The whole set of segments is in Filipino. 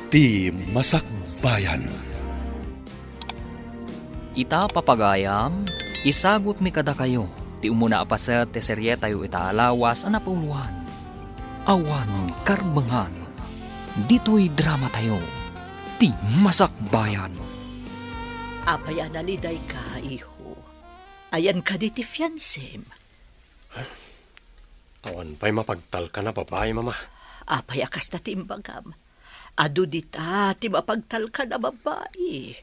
Ti Masakbayan. Ita papagayam, isagot mi kada kayo, ti umuna apaset ti serye tayo itaalawas anapuluhan. Awan karbangan, dito'y drama tayo, ti Masakbayan. Apay analiday ka, iho. Ayan ka di ti fiancem. Awan pa'y mapagtal ka na babae, mama. Apay akas na timbagam. Adu dita, ti mapagtal ka na babae.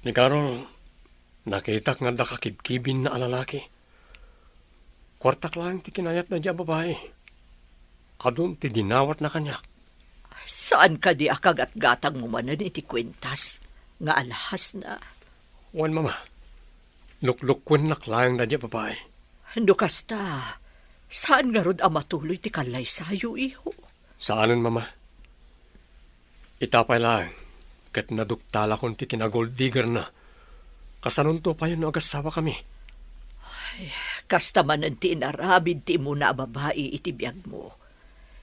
Ni Carol, nakita nga nakakibkibin na alalaki. Kwartak lang ti kinayat na diya babae. Adun ti dinawat na kanyak. Saan ka di akagat-gatang mo manan iti kwentas? Nga alahas na. Wan, mama. Luklukwen naklayang na diya babae. Hando kasta, saan nga rod matuloy ti kalay sayo, iho? Saanan, mama? Itapay lang. Kat naduktala kon ti kinagold digger na. Kasanon to pa yun agasawa kami. Kasta man ti inarabid ti mo na babae iti biyag mo.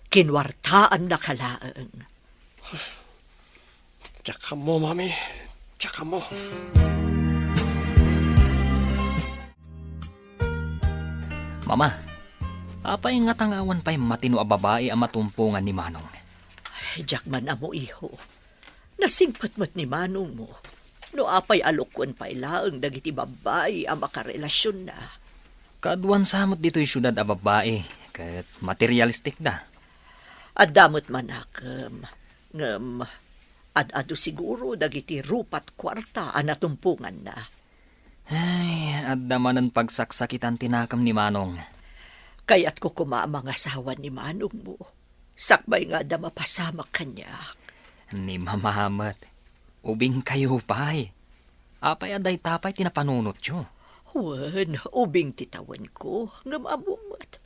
Kinwartaan na kalaang. Tsaka mo, mami. Tsaka mo. Mama, apay nga tangawan pa'y matino a babae ang matumpungan ni Manong. Diyak man amo, iho. Nasingpat-mat ni Manong mo. No apay alukwan pa'y laang dagiti babae ang makarelasyon na. Kaduan samot dito'y syudad a babae, kat materialistik da. At damot manakam, ngam, ad-ado siguro dagiti rupat kwarta ang natumpungan na. Ay, adda manan pagsaksakitan tinakam ni Manong. Kaya't ko kumamang asawa ni Manong mo. Sakbay nga da mapasamak kanya. Ni mamahamat, ubing kayo pa'y. Apay aday tapay tinapanunot yo. Wan, ubing titawan ko, ngam abumat.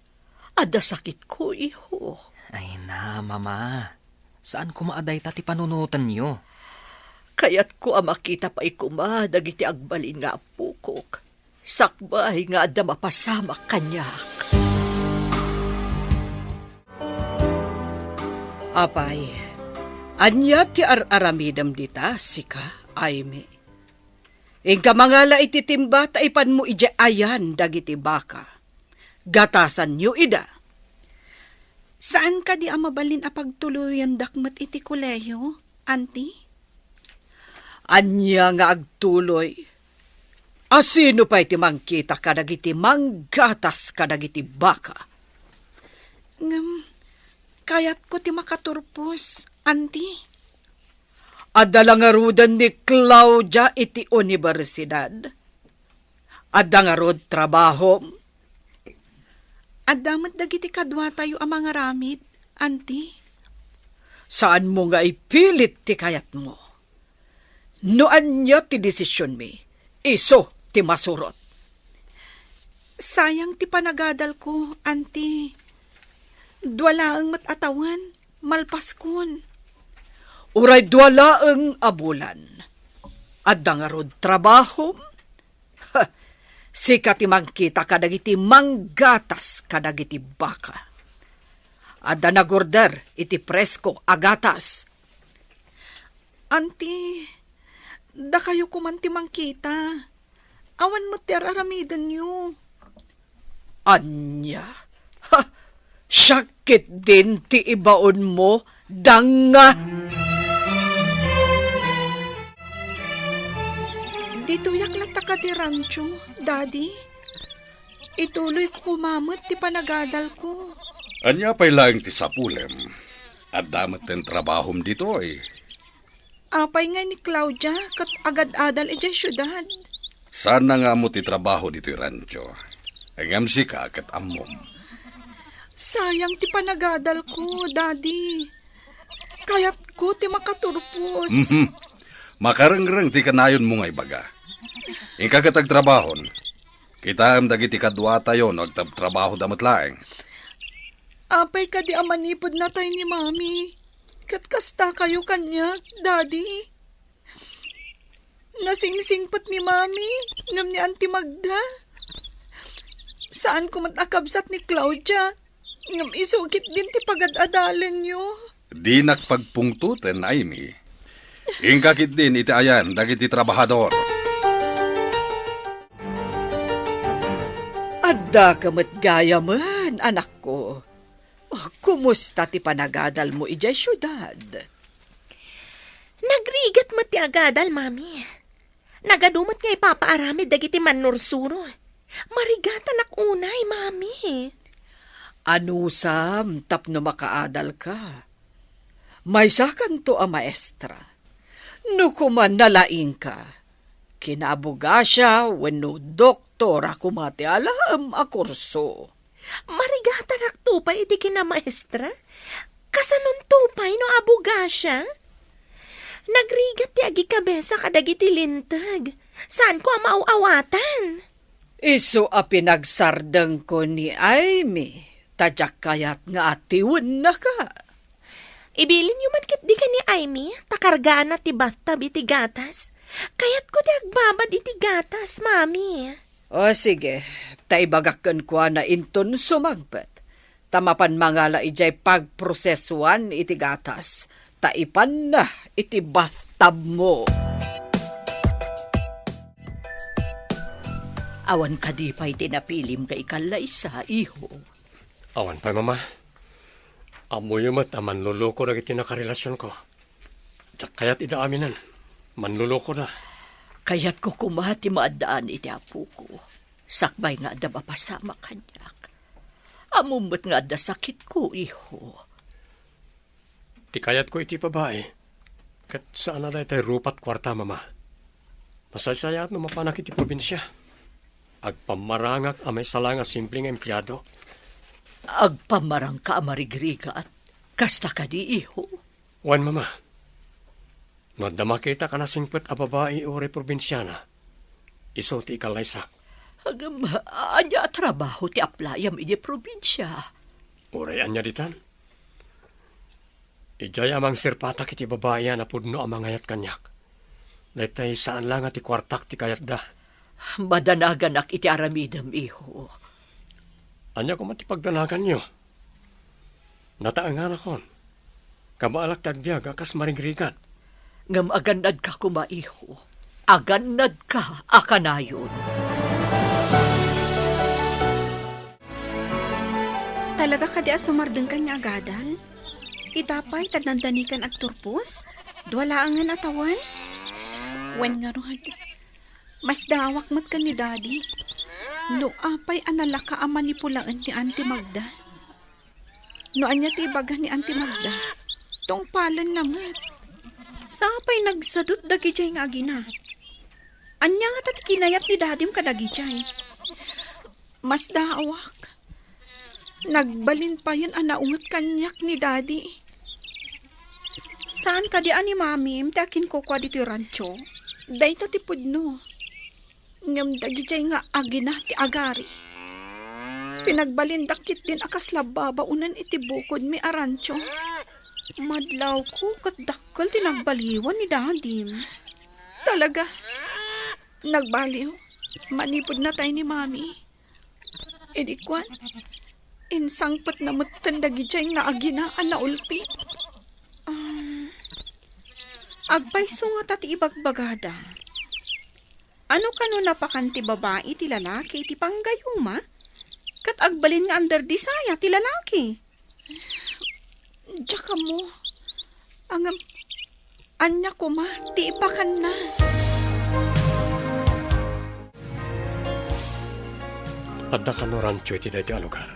Ada sakit ko, iho. Ay na, mama. Saan kumaaday tati panunutan nyo? Kaya't ko makita pa ikuma dagiti agbalin nga pukok. Sakbay nga da mapasamak kanyak. Apay, anya ti aramidam dita, sika, ayme. Ingka mangala ititimba, taipan mo ija ayan dagiti baka. Gatasan nyo ida. Saan ka di amabalin apagtuluyan dakmat iti kuleyo, auntie? Anya nga agtuloy. Asino pa iti mangkita ka dagiti manggatas ka dagiti baka? Kayat ko ti makaturpos, auntie. Adda nga rudan ni Claudia iti universidad. Adda nga rod trabaho. Addamat dagiti kadwa tayo ang mga ramid, auntie. Saan mo nga ipilit ti kayat mo? Noan niya ti desisyon mi, iso ti masurot. Sayang ti panagadal ko, auntie. Dwalaang matatawan, malpaskon. Uray dwalaang abulan. Adda nga rod trabaho. Sika ti mangkita kadagiti manggatas kadagiti baka. Adda na gorder iti presko agatas. Auntie, da kayo kumanti mangkita. Awan mo ti aramidan nyo. Anya? Ha! Syakit din ti ibaon mo, danga! Dito yaklata ka di rancho, daddy. Ituloy ko kumamot ti panagadal ko. Anya pa'y lang ti sapulem. At damat ten trabahom dito eh. Apay nga ni Claudia, kat agad-adal ijay syudad. Sana nga mo ti trabaho dito rancho. Angam si ka kat amom. Sayang ti panagadal ko, daddy. Kayat ko ti makaturpos. Makarangrang ti kanayon mo nga ibaga. Ingka katag trabahon. Kita am dagiti kadwa tayo no agtrabaho damat laeng. Apay ka di amanipod na tayo ni mami. Katkasta kayo kanya, daddy. Nasingsingpat ni mami, ngam ni Auntie Magda. Saan ko matakabsat ni Claudia? Ngam isukit din ti pagad-adalan nyo. Di nakpagpungtuten ay mi. Ingkakit din iti ayan dagiti trabahador. Adda kamat gaya man, anak ko. Kumusta ti panagadal mo ijay syudad? Nagrigat mo ti agadal, mami. Nagadumot nga ipapaaramid dagiti manursuro. Marigatan ak unay, mami. Ano sam, tapno makaadal ka? May sakan to a maestra. No kuman nalaing ka, kinabuga siya wenno doktora kumati alam a kurso. Marigatan ak tupay iti kinamaestra. Kasanon tupay no abuga siya. Nagrigat ti agi kabesa kadagiti lintag. Saan ko amauawatan? Iso a pinagsardeng ko ni Aimee, tadyak kayat nga atiwan na ka. Ibilin yung man kit di ka ni Aimee, takargaan na ti bathtub iti gatas. Kayat ko di agbabad iti gatas, mami. O sige, taibagakan ko na inton sumangpet. Tamapan mangala ijay pagprosesuan iti gatas. Taipan na iti bathtub mo. Awan ka di pa'y tinapilim ka ikalaysa, iho. Awan pa, mama. Amoy mat a manluloko na iti nakarelasyon ko. Tsak kaya't ida aminan. Manluloko na. Kaya't ko kumati maadaan iti apo ko. Sakbay nga da mapasama kanyak. Amumot nga da sakit ko, iho. Ti kayat ko iti babae. Kat saan na tayo rupat kwarta, mama. Masasayat no mapanak iti probinsya. Agpamarangak amay salanga simpleng empleyado. Agpamarang ka amarigrigat. Kasta ka di, iho. Wan, mama. No damakita ka na singpet a babae o reprobinsyana. Iso ti ikalaysak. Agam, anya trabaho ti aplayam iti probinsya. Uray anya ditan. Ijay amang sirpatak iti babae na pudno amang ayat kanyak. Datay saan lang ati kwartak ti kayat da. Madanaganak iti aramidam, iho. Anya ko mati pagdanagan nyo. Nataangan akon. Kabaalak tagbiag akas maringrigat. Ngam aganad ka kuma, iho. Aganad ka akanayon. Talaga ka di asumardeng ka nga agadal? Itapay tadnandanikan at turpos? Duwalaangan atawan? Wen nga rohad. Mas dawak mat ka ni daddy. No apay anala ka ang manipulaan ni Auntie Magda. No anya ti baga ni Auntie Magda. Tong palan namat. Sapay nagsadot dagi jay nga agina. Anya nga tat kinayat ni dadim kadagi jay. Mas dawak. Nagbalin pa yun anaungot kanyak ni daddy. Saan ka di ani mami? Mtakin ko kwa dito rancho. Day ta tipod no. Ngam dagi jay nga agina ti agari. Pinagbalindakit din akas lababa unan iti bukod mi arancho. Madlaw ko katdakkel tinagbaliwan ni dadim. Talaga. Nagbaliw. Manipod na tayo ni mami. Edikwan. Insangpat na matandagi dyan nga aginaan na ulpit. Agpayso nga tati ibagbagada. Ano kano napakanti babae ti lalaki ti panggayuma? Kat agbalin nga under disaya ti lalaki. Diyaka mo. Angam, anya ko ma, ti ipakan na. Adda ka no rancho iti dahi ti alugar.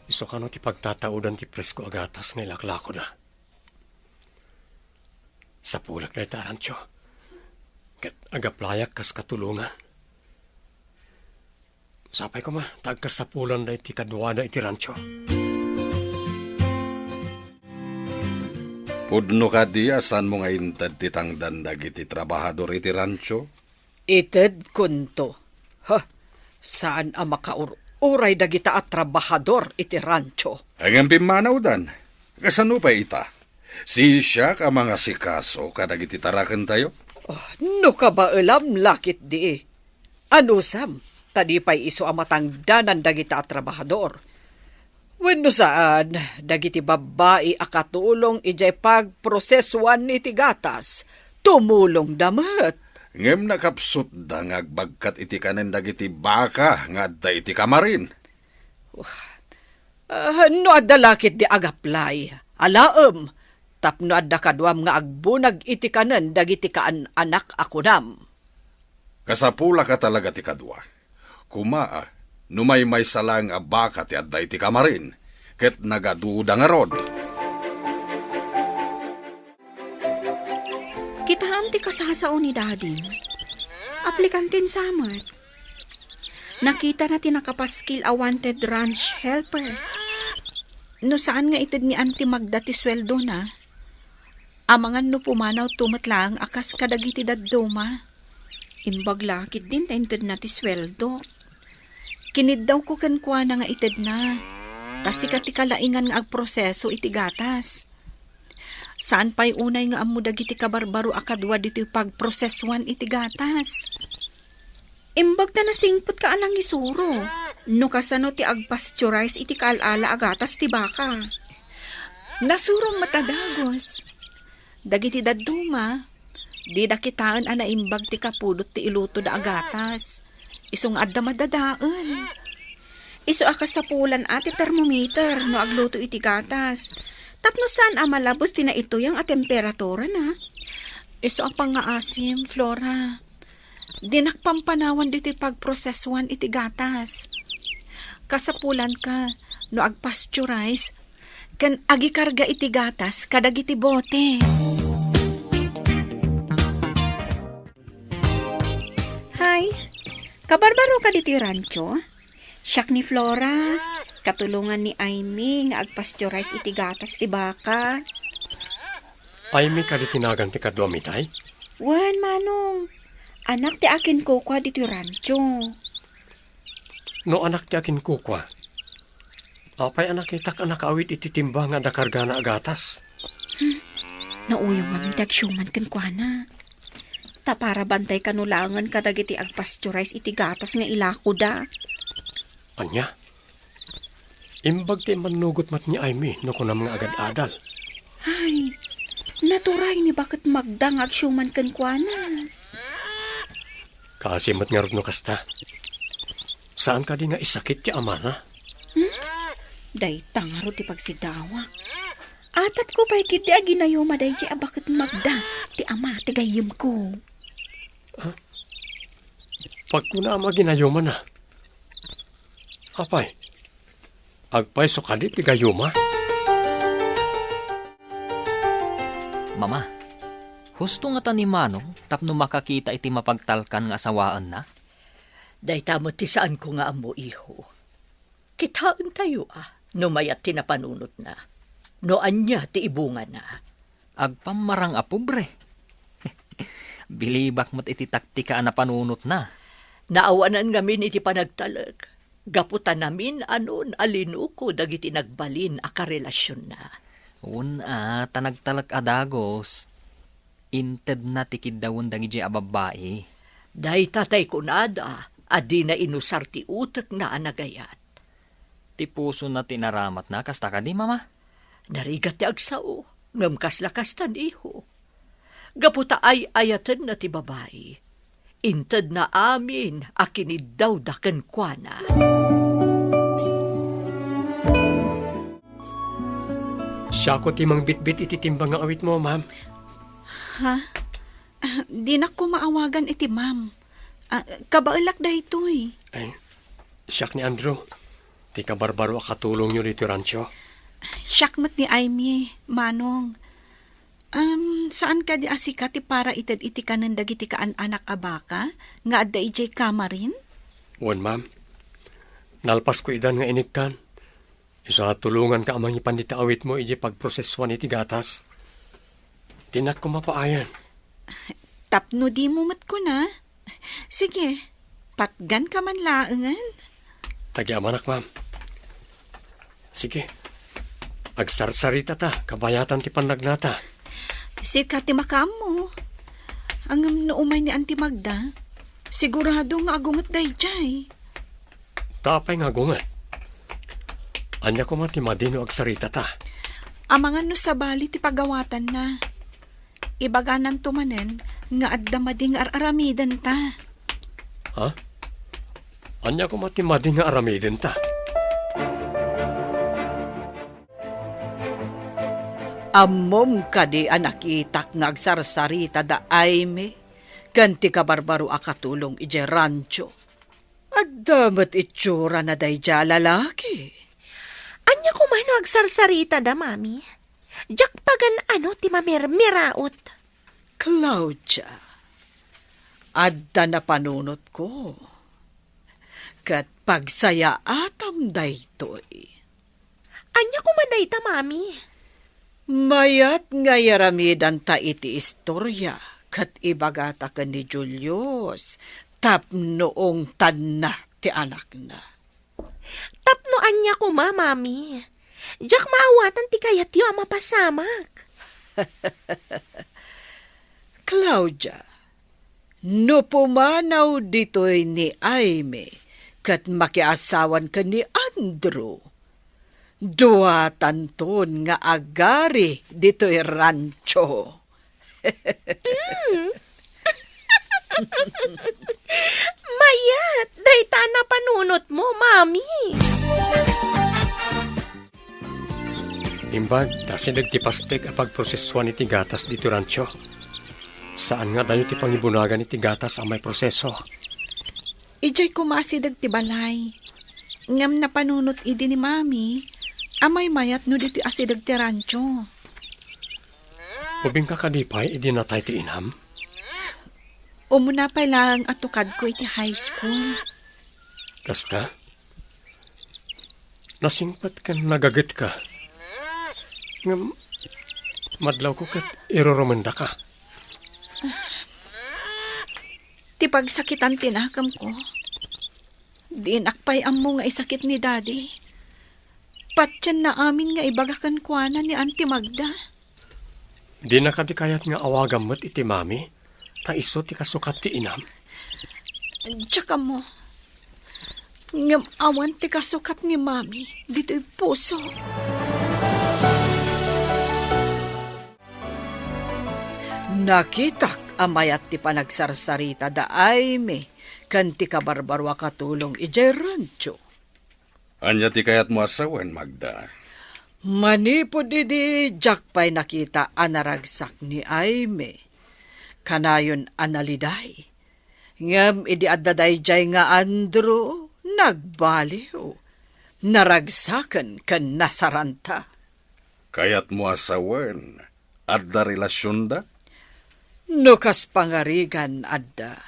Iso ka no ti pagtataudan ti presko agatas nga ilaklako na. Sa pulak na iti rancho. Kat agaplayak kas katulungan. Sapay ko ma, tagkas sa pulan na iti kadwada iti rancho. Pudno ka di asan mo nga intad titang dandag iti trabahador iti rancho? Ited kunto. Ha, saan ang makauray dagita at trabahador iti rancho? Ang pimanaw dan. Kasano pa ita? Si siya ka mga sikaso kadag iti tarakan tayo? Oh, no ka ba alam lakit di? Ano sam? Tadi pa'y iso ang matangdanan dagita at trabahador. Wenno saan, dagiti babae akatulong ijay pagprosesuan ni tigatas, tumulong damat. Ngem nakapsut da nga agbagkat iti kanen dagiti baka nga adda iti kamarin. No adda lakit di agaplay, alaem, tapno adda kadwam nga agbunag iti kanen dagiti kaan anak akunam. Kasapula ka talaga ti kadwa. Kumaa, numay salang a baka ti adda iti kamarin, ket nagaduda nga rod. Kita ti kasasao ni dadim. Aplikantin samat. Nakita na tinakapaskil a wanted ranch helper. No saan nga itid ni Auntie Magda ti sweldo na? Amangan no pumanaw tumatlang akas kadagiti dadduma. Imbag lakit din taintid na ti sweldo. Kinid daw ko kankwa na nga itid na. Kasi katikalaingan nga agproseso iti gatas. Saan pa'y unay nga amu dagiti kabarbaro akadwa diti pagprosesuan iti gatas? Imbag ta nasingpot ka anang isuro. No kasano ti agpasteurize iti kaalala agatas ti baka. Nasurong matadagos. Dagiti dadduma, di dakitaan ana imbag ti kapulot ti iluto da agatas. Isong adda madadaan. Iso akas sa pulan ati thermometer no agluto iti gatas. Tapno saan malabos tina ito yung temperatura na? Iso ang pangaasim, Flora. Dinakpampanawan dito pagprosesuan iti gatas. Kasapulan ka, no agpasteurize, kan agikarga iti gatas kadag iti bote. Hi, kabarbaro ka dito yung rancho? Siyak ni Flora. Katulungan ni Aimee nga agpasteurize iti gatas ti baka. Aimee ka di tinagan ti kadwa mitay? Wan, manong. Anak ti akin ko kwa dito rancho. No anak ti akin kukwa. Apay anak itak anak awit iti timba nga dakarga na agatas. Nauyong mamidag syuman kan kwa na. Ta para bantay kanulangan kadag iti agpasteurize iti gatas nga ilako da. Anya? Imbag ti manugot mat ni Aimee no kunam nga agad-adal. Ay, naturay ni bakit magdang agsyuman kan kwa na. Kaasimat nga rin no kasta. Saan ka di nga isakit ti ama na? Day tangaro ti pagsidawak. Atap ko pa'y kiti aginayuma day di bakit magda ti ama ti gayim ko. Pag kuna ama ginayuma na. Apay, agpay so kadit ti gayuma. Mama, husto nga ta ni Manong tapno makakita iti mapagtalkan nga asawaan na? Dahita mo ti saan ko nga amo, iho. Kitaan tayo no mayat ti napanunot na. No anya ti ibunga na. Agpamarang apobre. Bilibak mo't iti taktika na panunot na. Naawanan ngamin iti panagtalag. Gaputan namin anon alinuko dagiti nagbalin a karelasyon na. Una, tanagtalak adagos. Inted na tikid dawon dagiti ababae. Dahi tatay ko nada, adi na inusar ti utak na anagayat. Ti puso na tinaramat na kasta ka di, Mama? Narigat ti agsao, ngam kaslakastan iho. Gaputa ay ayatan na ti babae. Inted na amin akinid daw daken kwa na. Siya ko timang bitbit iti timbang nga awit mo, ma'am. Ha? Di na ko maawagan iti ma'am. Kabailak da ito'y. Ay, siyak ni Andrew. Ti kabarbaro akatulong nyo dito rancho. Siyakmat ni Aimee, Manong. Saan ka di asika ti para itad iti kanan dagiti kaan anak abaka? Nga adda ijay kamarin? Wan, ma'am. Nalpas ko idan nga inikkan. Isa tulungan ka amang ipandita awit mo iji pagproseswan iti gatas. Tinak ko mapaayan. Tapno di mo mat ko na. Sige, patgan ka man laangan. Tagi-amanak, ma'am. Sige. Agsarsarita ta, kabayatan ti panagnata. Si Kati Makam mo. Ang naumay ni Auntie Magda. Sigurado nga agungat day jay. Tapay nga gungat. Anya ko mati madino agsarita ta. Amangan no sa bali ti pagawatan na. Ibaganan tumanen nga adda mading aramidan ta. Ha? Anya ko mati mading nga aramidin ta. Ammom kadi anakitak nga agsarsarita da Aime, kanti ka barbaro akatulong ije rancho. At damat itsura na dayja lalaki. Anya ko man agsarsarita da, mami. Jak pagan ano ti mamirmiraot. Claudia, adda na panunot ko. Kat pagsaya atam daytoy. Anya ko man dayta, mami. Mayat nga yaramidan ta iti istorya, kat ibagata ka ni Julius, tapnoong tanna ti anak na. Tapno anya ko mami. Jak maawatan ti kayat yu ama pasamak. Claudia, no pumanaw dito'y ni Aime, kat makiasawan ka ni Andrew. Dua tanton nga agari dito'y rancho. Mayat, dayta na panunot mo, mami. Imbag, dasi nagtipastek a pagproseswa ni Tigatas dito rancho. Saan nga dayo ti pangibunagan ni Tigatas ang may proseso? Ijay kumasidag ti balay. Ngam na panunot idi ni mami, amay mayat no dito asidag ti rancho. Ubing ka kadipay, idi natay ti inam? Umuna pa lang atukad ko iti high school. Kasta? Nasingpat ka nagagat ka. Ngam, madlaw ko kat iroromanda ka. Ti pagsakitan tinakam ko. Di nakpay ammo nga isakit ni daddy. Patyan na amin nga ibagakan kuana ni Auntie Magda. Di na kadikayat nga awagam mo't iti mami, ta iso ti kasukat ti inam. Tsaka mo, ngam awan ti kasukat ni mami, dito'y puso. Nakitak amayat ti panagsarsarita da Aime, kanti ka barbarwa katulong ije rancho. Anya ti kayat mo asawan, Magda. Manipod idi jakpay nakita anaragsak ni Aime. Kanayon analiday. Ngam idi addaday jay nga Andrew, nagbaliw. Naragsakan kan nasaranta. Kayat mo asawan, adda relasyon da? Nukas pangarigan adda.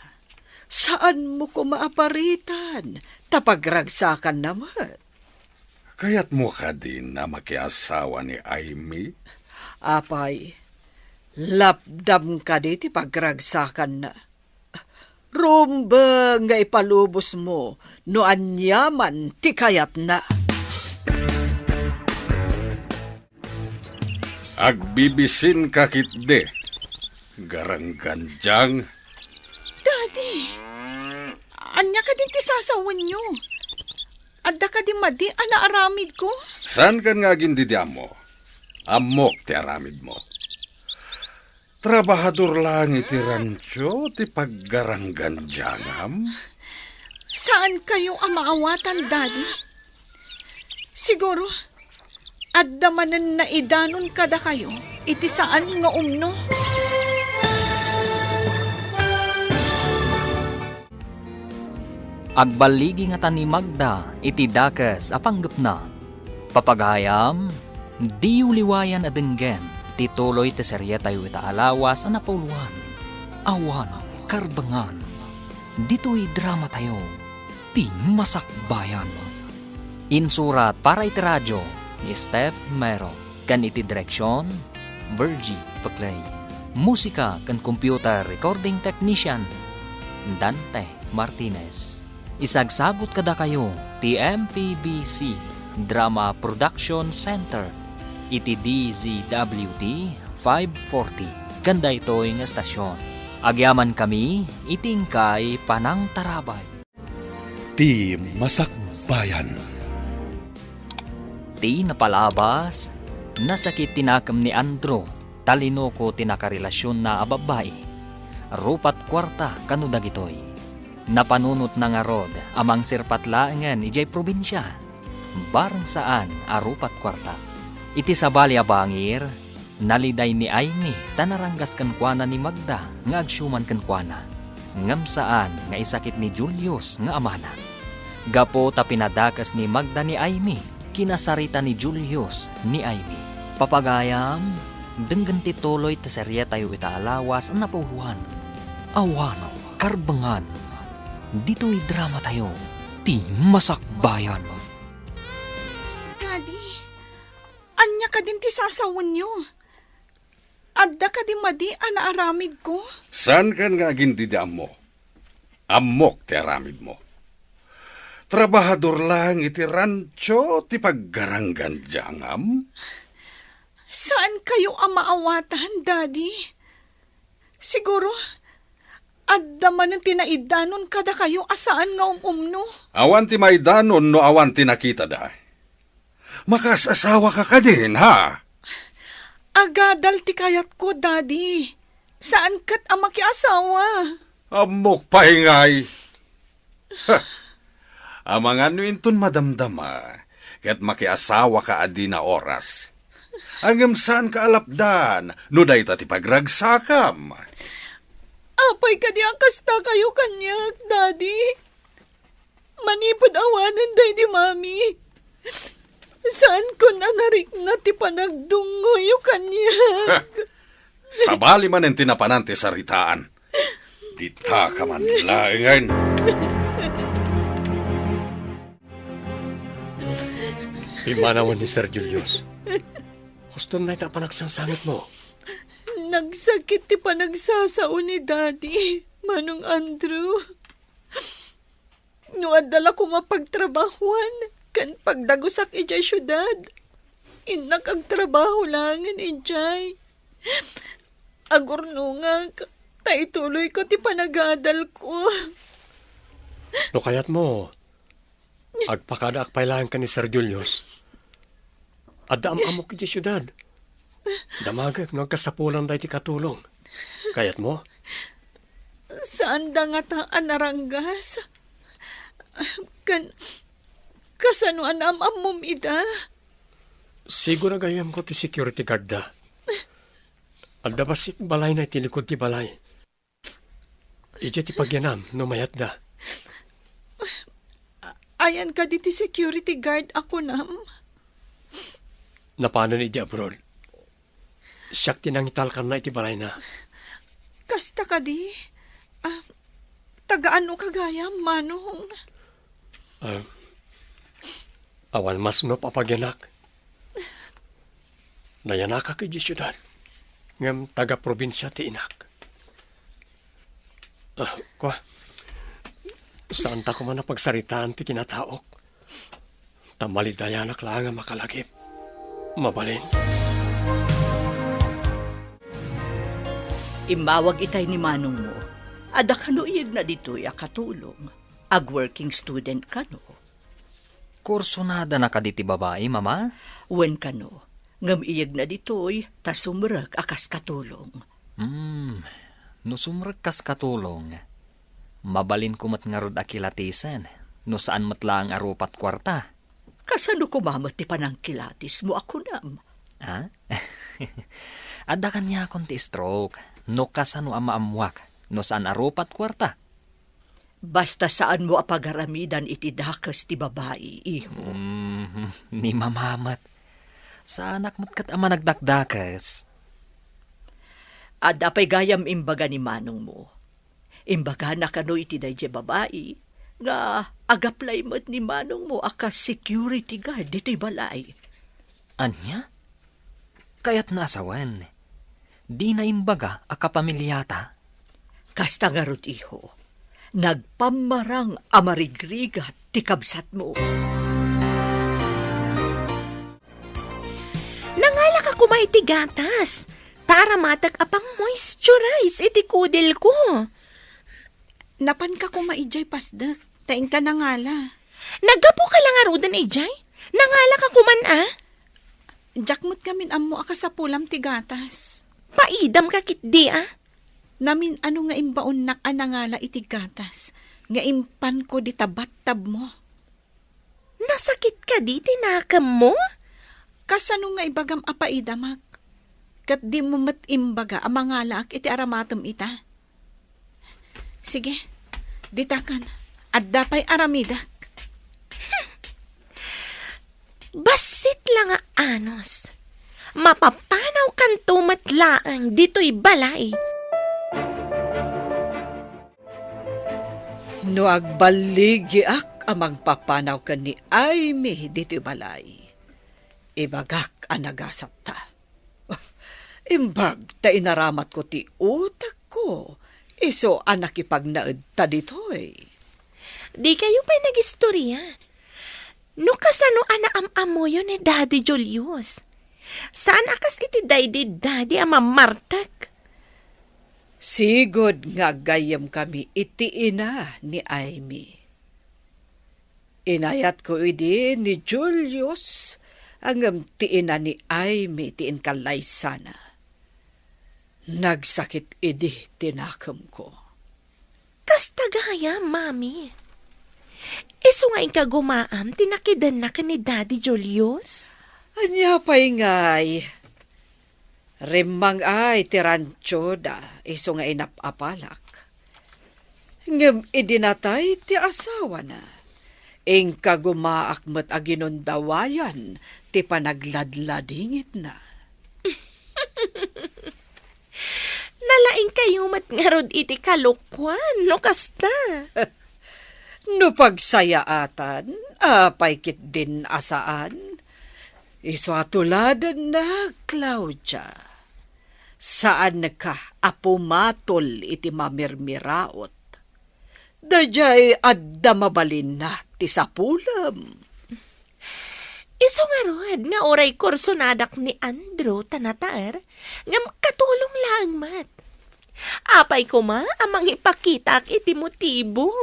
Saan mo ko maaparitan? Tapagragsakan naman. Kayat mo ka din na makiasawa ni Aimee? Apay, lapdam ka di pagragsakan na. Rumba nga ipalubos mo, no anyaman ti kayat na. Agbibisin kakit de. Garangganjang. Daddy, anya ka din ti sasawan nyo. Adda ka din madi, anaaramid ko. Saan kan nga gindidya mo? Amok ti aramid mo. Trabahador lang iti rancho ti paggarangganjangam. Saan kayo ang maawatan, Daddy? Siguro, adda manan na idanon kada kayo, iti saan nga umno? Agbaligi nga tan ni Magda iti dakas apanggap na. Papagayam, di uliwayan adenggen, tituloy ti serye tayo itaalawas ang napuluhan. Awan, karbangan, dito'y drama tayo, ti masakbayan. Insurat para iti radyo ni Steph Mero, kan iti direksyon, Virgie Paclay. Musika kan computer recording technician, Dante Martinez. Isagsagot kada kayo ti MPBC Drama Production Center iti DZWT 540 kanda ito'y nga estasyon. Agyaman kami iting kay Panang Tarabay. Ti Masakbayan. Ti napalabas, nasakit tinakam ni Andro, talino ko tinakarelasyon na ababay. Rupat kwarta kanu dagitoy. Napanunot na nga rod, amang sirpatlaangan ijay probinsya. Barang saan arupat kwarta. Iti sabali abangir, naliday ni Aimee tanaranggas kankwana ni Magda nga agsyuman kankwana. Ngam saan nga isakit ni Julius nga amana. Gapo ta pinadakas ni Magda ni Aimee, kinasarita ni Julius ni Aimee. Papagayam, denggan ti tuloy ta serye tayo itaalawas ang napauluhan. Awano, karbangan, dito'y drama tayo, ti masakbayan. Daddy, anya ka din ti sasawan nyo. Adda ka din madi anaaramid ko. San kan nga gindidaam mo? Amok ti aramid mo. Trabahador lang iti rancho ti paggaranggan jangam. Saan kayo ang maawatan, Daddy? Siguro, adda man ang tinaidanon kada kayo asaan nga umno. Awan ti maidanon no awan ti nakita da. Makasasawa ka din, ha? Agadal ti kayat ko, Daddy. Saan kat ang makiasawa? Amok paingay. Ha! Amang ano inton madamdama, ket makiasawa ka adi na oras. Angem saan ka alapdan, no day ti pagragsakam. Apay ka di akasta kayo kanyak, Daddy. Manipod awanan day di Mami. Saan ko nanarik na ti panagdungoy yung kanyak? Sabali man ang tinapanan ti saritaan. Dita ka man laingan. Imanawan ni Sir Julius. Gusto na ita panagsansangit mo. Nagsakit ti panagsasao ni Daddy, Manong Andrew. No adala ko mapagtrabahuan, kan pagdagusak ijay syudad. Inak ang trabaho langan ijay. Agurno nga, taituloy ko ti panagadal ko. No kayat mo, agpakada akpailahan ka ni Sir Julius. Adda amok iti syudad. Damagag no kasapulan dahi ti katulong. Kayat mo? Saan da nga taan naranggas? Kasanuan amam ida? Siguro gayam ko ti security guard da. Adda basit balay na itilikod ti balay. Ije ti pagyanam no mayat da. Ayan ka di ti security guard ako nam. Napano ni abroad. Siyak tinangitalkan na iti balay na. Kasta ka di? Tagaan o kagayam, Manong? Awan mas no papagyanak. Nayanaka kay di syudad. Ngam taga-probinsya ti inak. Saan ta ko man napagsaritaan ti kinataok? Tamalidayanak lang ang makalagip. Mabalin. Imawag itay ni Manong mo. Ada kanuig na dito'y akatulong. Ag-working student ka no. Kursonada na kaditi babae, mama? Wen ka no. Ngam iyag na dito'y tasumrag akas katulong. No sumrag kas katulong. Mabalin kumat nga rod akilatisan. No saan matlang arupat kwarta. Kasano kumamot ti panangkilatis mo ako nam? Ha? Ada kanya akong ti stroke. No kasano ang maamwak. No saan arupat kwarta. Basta saan mo apagaramidan iti dakas ti babae, iho. Ni mamamat. Sa anak mo't kat ama nagdakdakas. Ada pa'y gayam imbaga ni Manong mo. Imbaga na kano iti dayje babae, nga agaplay mo't ni Manong mo akas security guard dito'y balay. Anya? Kaya't naasawan. Di na imbaga akapamilyata. Kasta nga rod, iho. Nagpamarang amarigrigat ti kabsat mo. Nangala ka kuma iti gatas. Tara matag apang moisturize iti kudil ko. Napan ka kumaijay pasdak. Taing ka na ngala. Nagapo ka lang arudan ijay. Nangala ka kuman Jakmut kamin ammo aka sa pulam ti gatas. Paidam ka kit di Namin ano nga imbaon nak anangala iti gatas. Nga impan ko di tabat-tab mo. Nasakit ka di, tinakam mo? Kasano nga ibagam apaidamak? Kat di mo imbaga amangala iti aramatom ita. Sige, ditakan. At dapay aramidak. Basit lang nga anos. Mapapanaw kan tumatlaang dito'y balay. No agbaligi-ak amang papanaw ka ni Aimee dito'y balay. Ibagak anagasat ta. Imbag ta inaramat ko ti utak ko. Iso anak ipagnaed ta dito'y. Di kayo pa'y nag-istorya. No kasano anaam-amo yun ni Daddy Julius. Saan akas iti daddy amamartak? Sigod nga gayam kami iti ina ni Aimee. Inayat ko idi ni Julius ang ti ina ni Aimee tiin kalay sana. Nagsakit idi tinakam ko. Kastagaya, mami. Iso nga ka gumaam, tinakidan na ka ni Daddy Julius? Anya pa'y ngay. Rimang ay tirancho da, iso nga inapapalak. Ngem idinatay ti asawa na. Ing kagumaak met aginundawayan, ti panagladladingit na. Nalaing kayo mat nga rod iti kalukwan, no kasta. No pagsayaatan, apay kit din asaan. Iso atuladan na, Claudia. Saan ka apumatol iti mamirmiraot? Dajay adda mabalin na ti sapulam. Iso nga rod, nga oray kursonadak ni Andrew tanataer, nga katulong lang mat. Apay ko ma, amang ipakitak iti motibo.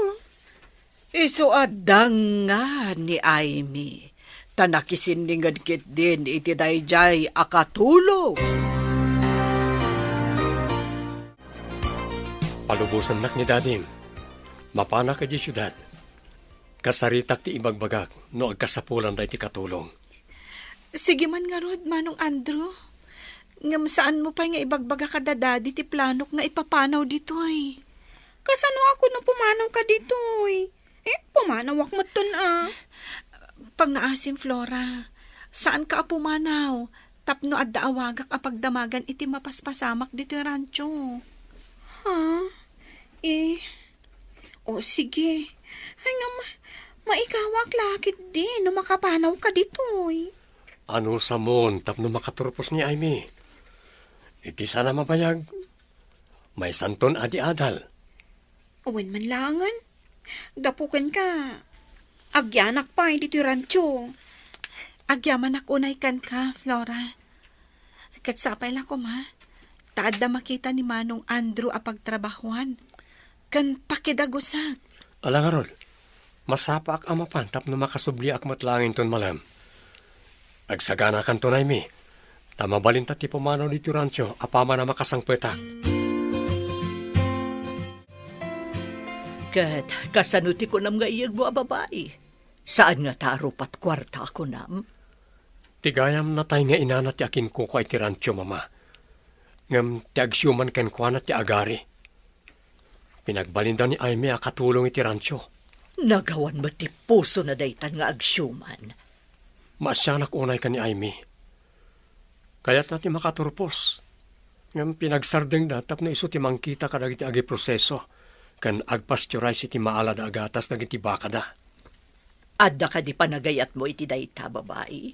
Iso adang nga ni Aimee. Tanakisiningad kit din iti dayjay akatulong. Palubusan nak ni Dadim. Mapana ka di syudad. Kasaritak ti ibagbagak no agkasapulan da iti katulong. Sige man nga rod, Manong Andrew. Ngam saan mo pa nga ibagbaga ka dadadi ti planok nga ipapanaw ditoy. Kasano ako na pumanaw ka dito pumanawak mo ton Pangaasim, Flora. Saan ka apumanaw? Tapno at daawagak apagdamagan iti mapaspasamak dito yung rancho. Ha? Sige. Ay nga, maikawak lakit din no makapanaw ka dito Ano sa mon tapno makaturpos ni Aimee? Iti sana mabayag. May santon adi adal. Uwan man langan. Dapukan ka. Agyanak pa dito yung rancho. Agyaman ako kan ka, Flora. Katsapay lang ko, ma. Taad na makita ni Manong Andrew apagtrabahuan. Kan pakidagusak. Alangarol, masapak ang mapantap na makasubli ak matlangin ton malam. Agsagana kan ton Aimee. Tamabalin ta ti pumanaw dito rancho, apama na makasangpetak. Kat kasanuti ko nam nga iyag mo a babae. Saan nga tarupat kwarta ako nam? Tigayam na tayo nga inana ti akin ko iti rancho, mama. Ngam ti agsyuman ken kwa na ti agari. Pinagbalin daw ni Aimee akatulong iti rancho. Nagawan mo ti puso na daytan nga agsyuman. Maasyanak unay ka ni Aimee. Kaya't na ti makaturpos. Ngam pinagsardeng datap na iso ti mangkita kadag iti agi proseso. Kan agpasteurize iti maala da agatas dagiti baka da. Adda ka di panagayat mo iti dayta babae?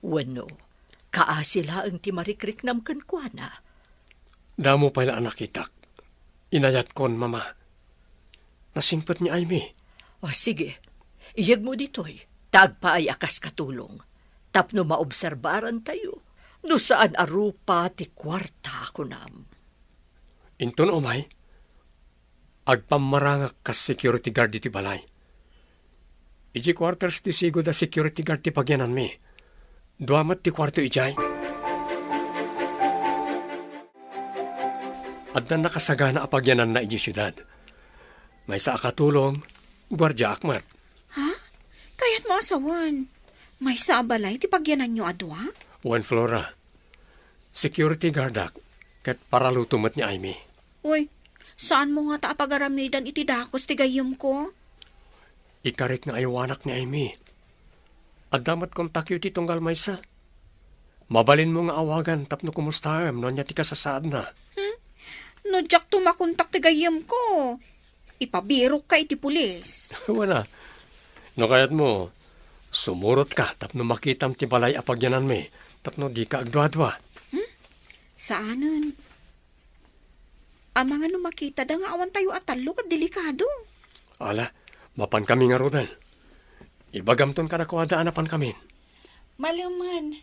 Wano, kaasila ang ti marikrik nam kankwana. Damo pala anak itak. Inayat kon, mama. Nasimpot ni Aimee. Sige, iyag mo ditoy. Tagpaay akas katulong. Tapno maobserbaran tayo. No saan arupa ti kwarta ako nam. Inton umay, agpamarangak kas security guard iti balay. Iji quarters ti sigo da security guard ti pagyanan mi. Duamat ti kwarto ijay. At na nakasagana apagyanan na iji syudad. May sa akatulong, gwardya akmat. Ha? Kaya't mo asawan. May sa abalay ti pagyanan nyo adwa? Juan Flora, security guard ak, kat paralutumat ni Aimee. Uy, saan mo nga ta pagaramidan iti dakos ti gayom ko? Ikarik nga ayawanak ni Aimee. At damat kontakyo ti tunggal maysa. Mabalin mo nga awagan tapno kumustayam no niya ti kasasaad na. No, jak tumakontak ti gayom ko. Ipabirok ka iti pulis. Wala. No kayat mo, sumurot ka tapno makitam ti balay apagyanan mi tapno di ka agdwa-dwa. Saanan? Amang ano makita da nga awan tayo atalo kat delikado. Ala, mapan kami nga rodan. Ibagamton ka na kuwadaan apan kami. Maluman.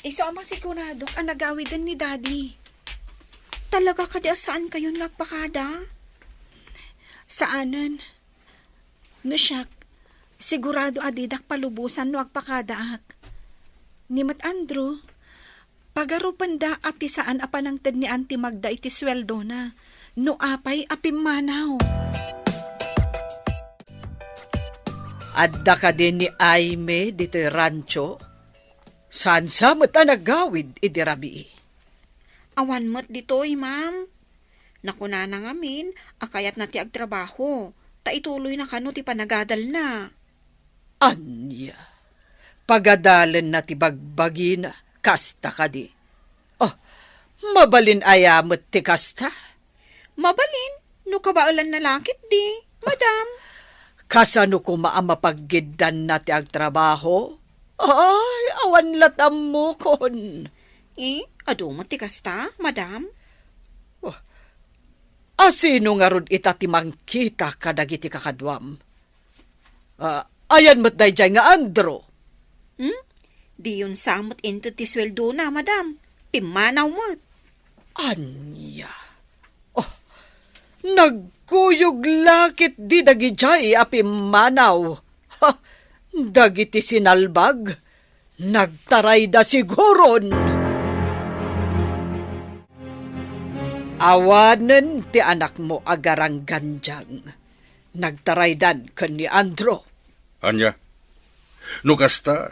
Iso amang sigurado ang nagawid din ni Daddy. Talaga ka di asaan kayo nagpakada? Saanan? No siyak, sigurado adidak palubusan no agpakadaak. Ni Mat Andrew, pagarupan da at saan apan ang tad ni Auntie Magda iti sweldo na, no apay apimanaw. Adda ka din ni Aimee dito'y rancho. Saan sa mata nagawid idirabi? Awan mo't dito'y, ma'am. Nakuna na ngamin, akayat na ti agtrabaho. Ta ituloy na kano ti panagadal na. Anya, pagadalan na ti bagbagina, kasta ka di. Oh, mabalin ayamot ti kasta. Mabalin, no kabaalan na lakit di, madam. Kasano ko maamapaggidan na ti agtrabaho? Ay, awan latam mo kon. Ado mo ti kasta, madam? Asino nga rod itatimang kita kadagiti kakadwam? Ayan mo't dayjay nga Andro. Di yun samot into ti sweldo na, madam. Pimanaw mo't. Anya. Oh, nagkuyog lakit di dagijay apimanaw. Ha, dagiti sinalbag. Nagtaray da siguron. Awanen ti anak mo agarang ganjang. Nagtaraydan kan ni Andro. Anya, no kasta,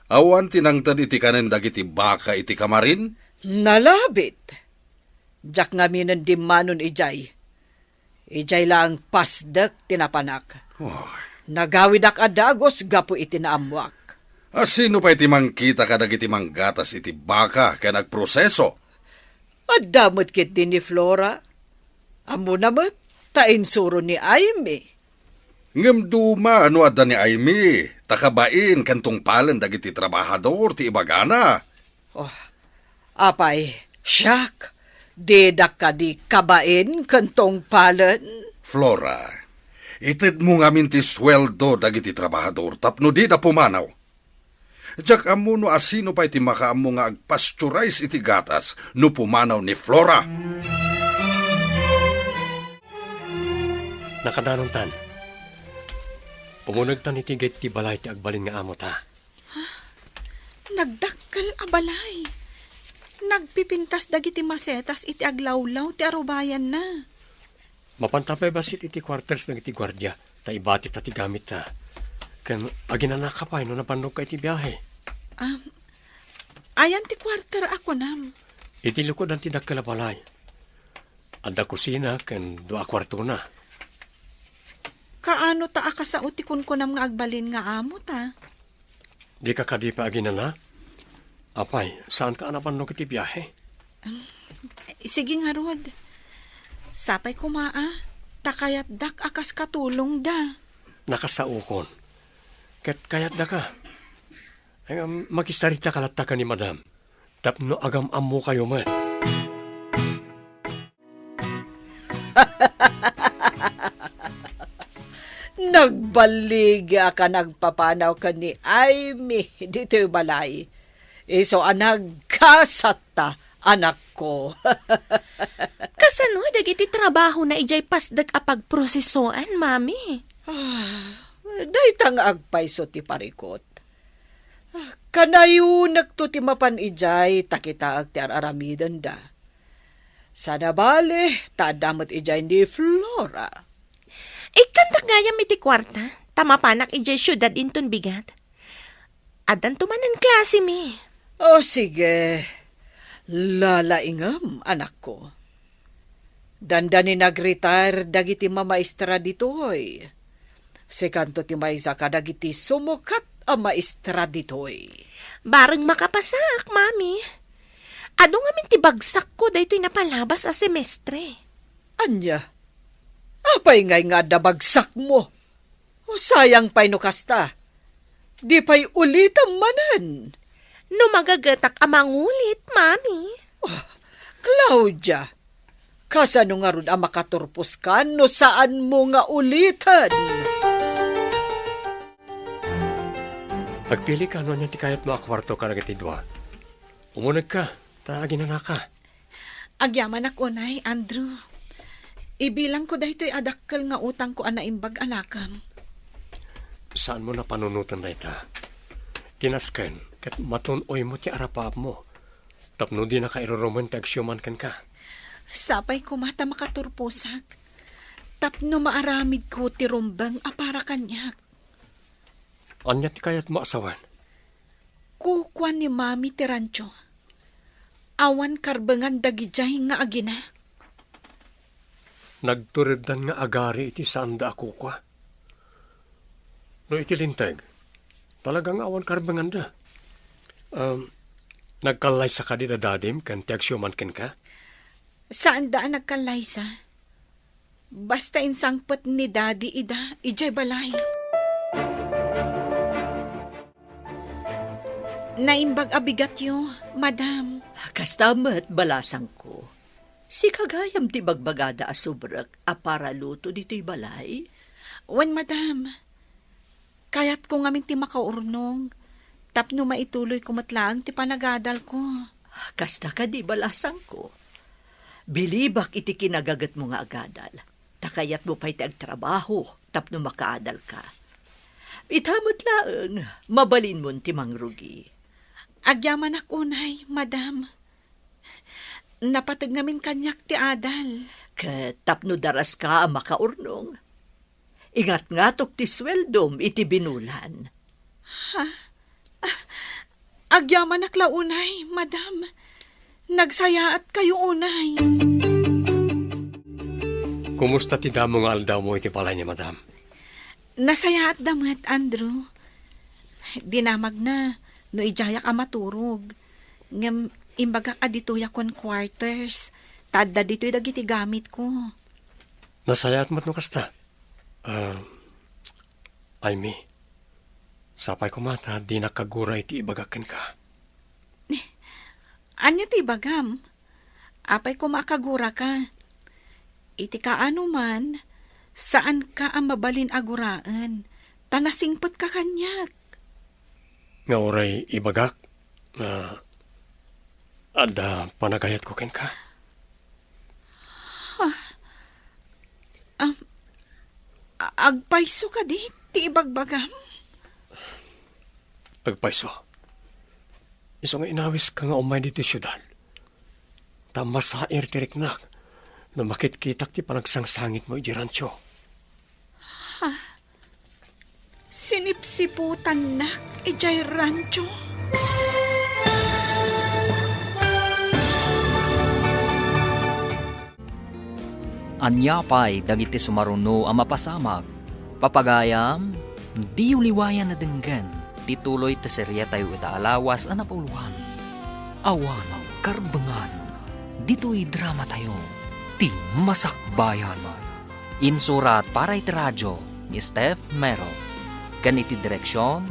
awan tinangtad iti kanen dagiti baka iti kamarin? Nalabit. Jak ngamin di manon ijay. Ijay lang pasdak tinapanak. Oh, Nagawid ak adagos gapo iti naamwak. asino pa iti mangkita kadagiti manggatas iti baka kaya nagproseso? Adamot kit din ni Flora. Amo namat, tain suro ni Aimee. Ngem duma ano adda ni Aimee, takabain kantong palan dagiti trabahador ti ibagana. Apay, siyak, dedak ka di kabain kantong palan. Flora, ited mo ngamin ti sweldo dagiti trabahador tapno di da pumanaw. Jak amo no asino pa iti makaamo nga agpasturize iti gatas no pumanaw ni Flora. Nakadanon tan. Umunag tan iti gate ti balay ti agbalin nga amo ta. Nagdakkel abalay. Nagpipintas dagiti masetas iti aglawlaw ti arubayan na. Mapantapay basit iti quarters ng iti gwardya, ta ibati ta ti gamit ta. Kan aginanak ka pa, no napanog ka iti biyahe. Ayan ti kwarter ako nam. Iti lukod ang tidak kalabalay. Adda kusina, kan doa kwarto na. Kaano ta akasao ti kunkunam nga agbalin nga amo ta? Di ka kadi pa aginana? Apay, saan ka napanog iti biyahe? Sige nga rod. Sapay kumaa. Takayat dak akas katulong da. Nakasaukon. Ket kayat da ka. Ay, makisarita kalatta ka ni madam. Tapno agam ammo kayo man. Nagbaliga ka nagpapanaw ka ni Aimee dito'y balay. Iso nagkasata anak ko. Kasano dagiti trabaho na ijay pasdag apag prosesoan, mami? Daytang agpayso ti parikot. Kanayo nagtuti mapan ijay takitaag ti aramidan da. Sana bale, tadamot ijay ni Flora. Ikantak ngayam iti kwarta, tamapanak ijay syudad inton bigat. Adan tumanan klase mi. O sige, lalaingam anak ko. Dandani nag-retire dagiti mamaestra ditoy. Sekanto ti maysa ka dagiti sumukat a maestra ditoy. Bareng makapasak, mami. Ano nga min ti bagsak ko daytoy napalabas a semestre. Anya, apay ngay nga dabagsak mo. O sayang pa'y no kasta. Di pa'y ulitam manan. No magagatak amangulit, mami. Claudia, kasano nga ron ang makaturpos ka no saan mo nga ulitan? Pagpili ka, ano niya ti kayat mo akwarto ka nagatidwa. Umunag ka, taagin na ka. Agyaman ako, Nay, Andrew. Ibilang ko dahito'y adakkel nga utang ko anaimbag anakam. Saan mo na panunutan na ita? Tinasken, kat matunoy mo ti arapap mo. Tapno di na kairuruman ti agsyoman kan ka. Sapay ko mata makaturposak. Tapno maaramid ko ti rumbang apara kanyak. Anya ti kayat mo asawan? Kukwan ni Mami ti rancho. Awan karbangan dagijay nga agina. Nagturidan nga agari iti sanda ako kwa. No iti linteg, talagang awan karbangan da. Nagkalay sa kadida dadim kan ti agsyoman kan ka? Saan daan nagkalaysa? Basta insangpet ni Daddy ida, ijay balay. Naimbag abigat yo, madam. Kastamat balasang ko. Si kagayam ti bagbagada asubrak apara luto dito'y balay. Wan, madam. Kayat ko ngamin ti makaurnong. Tapno maituloy kumatlaang ti panagadal ko. Kasta ka di balasang ko. Bilibak iti kinagagat mo nga agadal. Takayat mo pa'y agtrabaho tapno makaadal ka. Itamot laeng, mabalin mo ti mangrugi. Agyaman ako, Nay, madam. Napatag namin kanyak ti adal. Tapno daras ka makaurnong. Ingat nga tok ti sweldom iti binulan. Agyaman akla unay, madam. Nagsayaat kayo unay. Kumusta ti damo nga aldaw mo iti palay niya, madam? Nasayaat damat, Andrew. Dinamag na, no ijaya ka maturog. Ngam, imbaga ka dito yakon quarters. Tadda dito'y dagiti gamit ko. Nasayat mo't no kasta? Aimee, sapay ko mata, di nakaguray ti ibagakin ka. Anya ti bagam? Apay ko makagura ka. Iti kaano man, saan ka ang mabalin aguraan? Tanasingpot ka kanyak. Nga oray ibagak, ada panagayat ko ken ka. Agpayso ka di, ti ibagbagam. Agpayso. Iso nga inawis ka nga umay dito syudad. Tamasair tirik na, na makitkitak ti panagsangsangit mo ijiransyo. Sinipsiputan na, ijay rancho. Anyapay dagiti sumaruno ang mapasamag. Papagayam, di uliwayan na denggan. Tituloy ta serya tayo itaalawas ang napuluhan. Awan ang karbangan. Dito'y drama tayo. Ti Masakbayan. Insurat para iti radyo ni Steph Mero. Ganiti direksyon,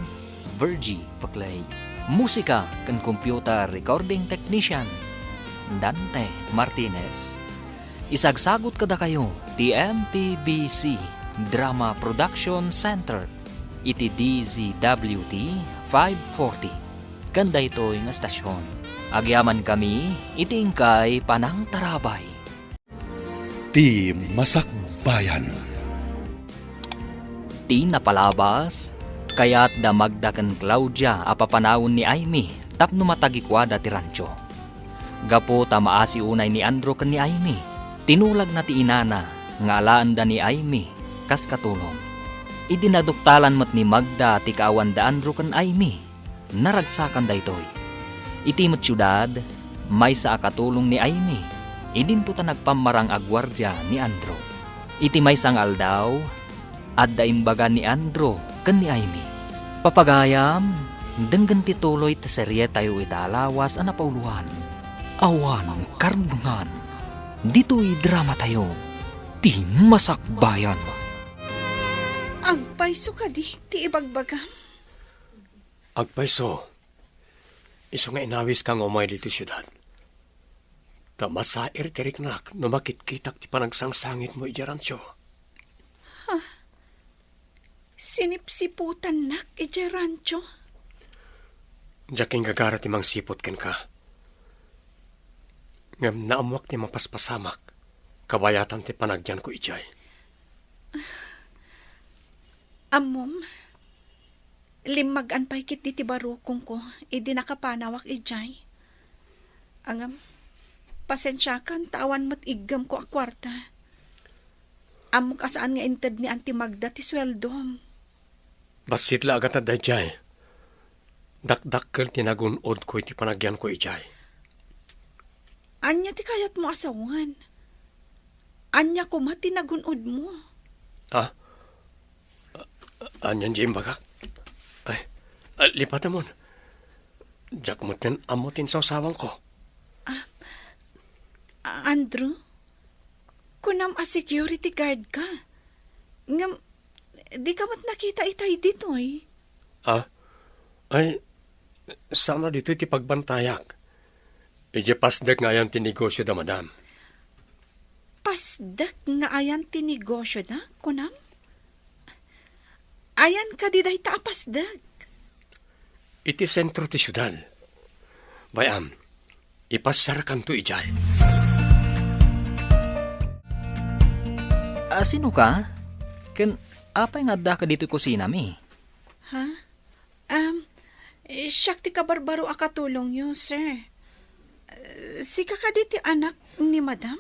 Virgie Paclay. Musika kan computer recording technician, Dante Martinez. Isagsagot kada kayo, TMTBC Drama Production Center, iti DZWT 540. Ganda ito yung estasyon. Agyaman kami, iti ingkay Panang Tarabay. Ti Masakbayan. Ti napalabas, kaya't damagda kan Claudia apapanawon ni Aimee tapno matagikwada ti rancho. Gapo tamaasi unay ni Andro ken ni Aimee, tinulag na ti inana nga alaan da ni Aimee kas katulong. Idinaduktalan mat ni Magda ti kaawan da Andro ken Aimee, naragsakan daytoy. Iti met syudad, may sa akatulong ni Aimee, idinto ta nagpamarang agwardya ni Andro. Iti may sang aldaw, adda imbaga ni Andro ken ni Aimee. Papagayam, denggan tituloy ti serye tayo italawas a napauluhan. Awan ang karbangan, dito'y drama tayo, ti masakbayan. Agpayso ka di, ti ibagbagam. Agpayso, iso nga inawis kang umay dito syudad. Tamasair tiriknak no makitkitak ti panagsangsangit mo ijarantyo. Sinipsiputan nak, iti rancho. Jaking gagara ti mang sipot ken ka. Ngam naamwak ti mapaspasamak, kabayatan ti panagyan ko ijay. Amom, limag-an pa'y kit di ti barukong ko, idi nakapanawak ijay. Angam, pasensyakan, tawan mat igam ko a kwarta. Amok asaan nga inted ni Auntie Magda ti sweldom. Basit la agat na dayjay. Dakdakkel tinagunod ko iti panagyan ko ijay. Anya ti kayat mo asawan. Anya ko mati nagunod mo. Anyan di imbagak. Ay, lipatan mo. Diyak mo tin amutin sa usawang ko. Andrew, kunam a security guard ka. Ngam, di ka mat nakita itay dito eh. Ay, sana dito iti pagbantayak. Ije pasdek nga yan tinegosyo da madam. Pasdak nga ayan tinegosyo na, kunam? Ayan ka di dahi taapasdag. Iti sentro ti syudad. Bayam, ipasarakan to ijay. Sino ka? Ken apay nga adda ka dito kusina mi? Ha? Siyak ti kabarbaro akatulong yun, sir. Si kakaditi anak ni madam?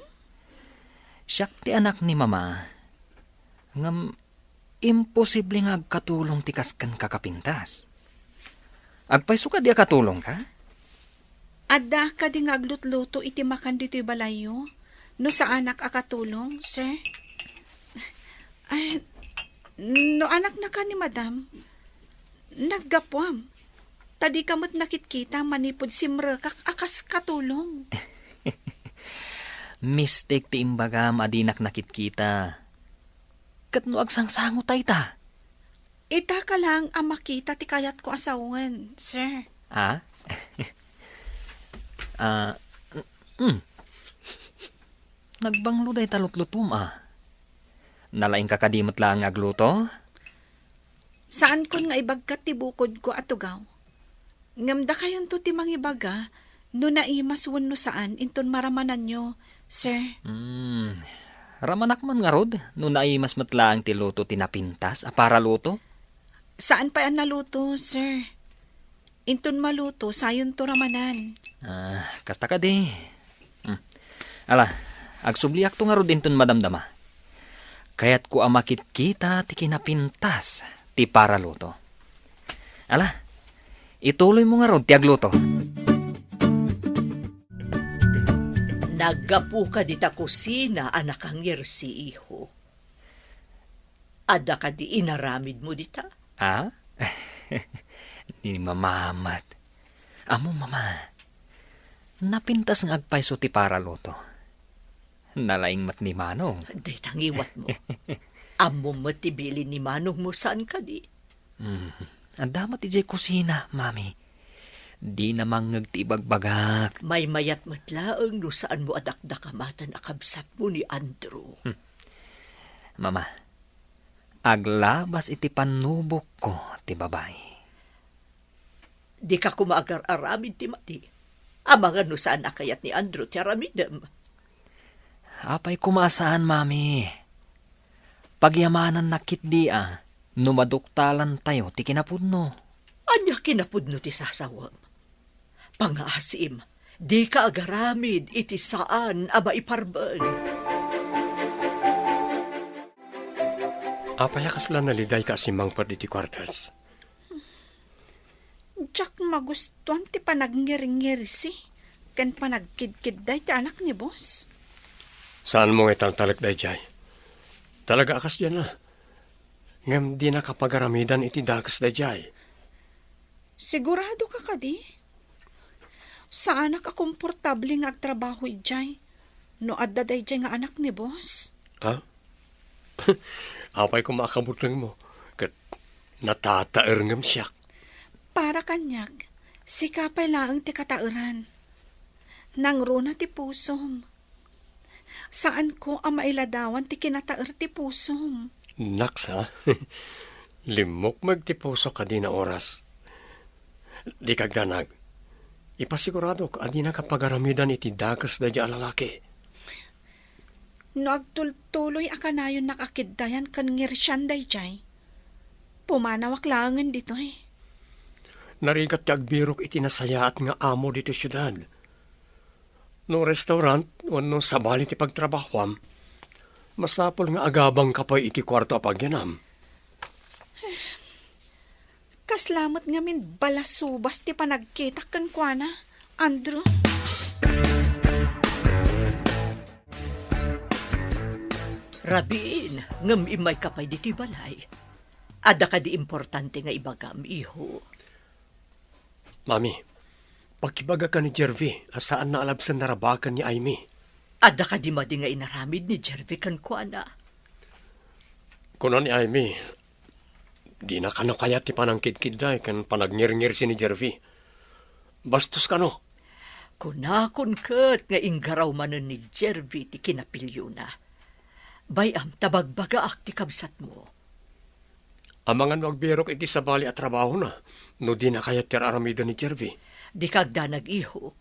Siyak ti anak ni mama. Ngam, imposible nga agkatulong ti kaskan kakapintas. Agpayso ka di akatulong ka? Adda ka di nga aglutluto iti makan dito'y balayo? No sa anak akatulong, sir? Ay, no anak na ka ni madam, naggapwam. Tadi kamot nakitkita manipod simre akas katulong. Mistake ti imbagam adinak nakitkita. Kat no agsangsango tay ta. Ita ka lang ang makita ti kayat ko asawan, sir. Nagbanglo day talutlutum Nalaing kakadimot lang agluto? Saan kun nga ibagkat ti bukod ko atugaw? Ngamda kayon to ti mangibaga, no naimas wenno saan inton maramanan nyo, sir. Ramanak man nga rod, no naimas matlaang ti luto tinapintas, para luto? Saan pa yan naluto, sir? Inton maluto, sayon to ramanan. Kasta ka di. Ala, agsubliak to nga rod inton madamdama. Kaya't ko amakit kita ti kinapintas ti para luto. Ala, ituloy mo nga rod ti agluto. Naggapu ka di ta kusina, anak ang si iho. Ada ka di inaramid mo di ta? Ni mamamat. Amo mama, napintas nga agpayso ti para luto. Nalaing mat ni Manong. Day tangiwat mo. Amo matibili ni Manong mo saan ka di? Ang damat ijay kusina, mami. Di namang nagtibagbagak. May mayat matlaang no saan mo adakdakamatan akabsat mo ni Andrew. Mama, aglabas iti panubok ko ti babae. Di ka kumaagar-aramid ti mati. Amangan no saan akayat ni Andrew ti aramidem. Apay kumasaan, mami. Pagyamanan nakit di Numaduktalan tayo ti kinapudno. Anya kinapudno ti sasawam. Pangaasim, di ka agaramid iti saan a maiparbeng. Apaya kasla naliday ka asimang pad iti kwartas. Jack magustuhan ti panagngiri-ngiri si. Kan panagkidkid day ti anak ni boss. Saan mo nga taltalak day jay? Talaga akas dyan na. Ngam di nakapagaramidan iti dakas day jay. Sigurado ka kadi? Sa anak a komportable nga agtrabaho ijay. No adda day jay nga anak ni boss. Ha? Apay ko makabutang mo. Kat natataer ngam siya. Para kanyag, si kapay laang ti katauran. Nang runa ti pusom. Saan ko ang mailadawan ti kinataer ti pusom? Naks ha? Limok magtipuso ka di na oras. Di kagdanag. Ipasigurado ka di nakapagaramidan iti dakas da di alalaki. No agtultuloy akanayon nakakiddayan kan ngirsyan day jay. Pumanawak langan dito eh. Narigat ti agbirok iti nasayaat nga amo dito syudad. No restaurant, no sabali ti pagtrabahwam, masapol nga agabang kapay iti kwarto a pagyanam. Kaslamot nga min balasubas ti panagkitak kan kuana, Andrew. Rabiin, ngam imay kapay diti balay. Ada ka di importante nga ibagam, iho. Mami, pagkibaga ka ni Jervy, asaan na alabsan narabakan ni Aimee? Ada ka di madi nga inaramid ni Jervy kan kuana. Kuno ni Aimee, di na kano kaya ti panangkid-kid day kan panagnir-ngir si ni Jervy. Bastos ka no? Kunakon ket nga inggaraw manon ni Jervy ti kinapilyo na. Bayam tabagbaga ak ti kabsat mo. Ang mga nagbirok iti sabali at trabaho na, no di na kaya tiraramida ni Jervy. Di kagda nag-iho.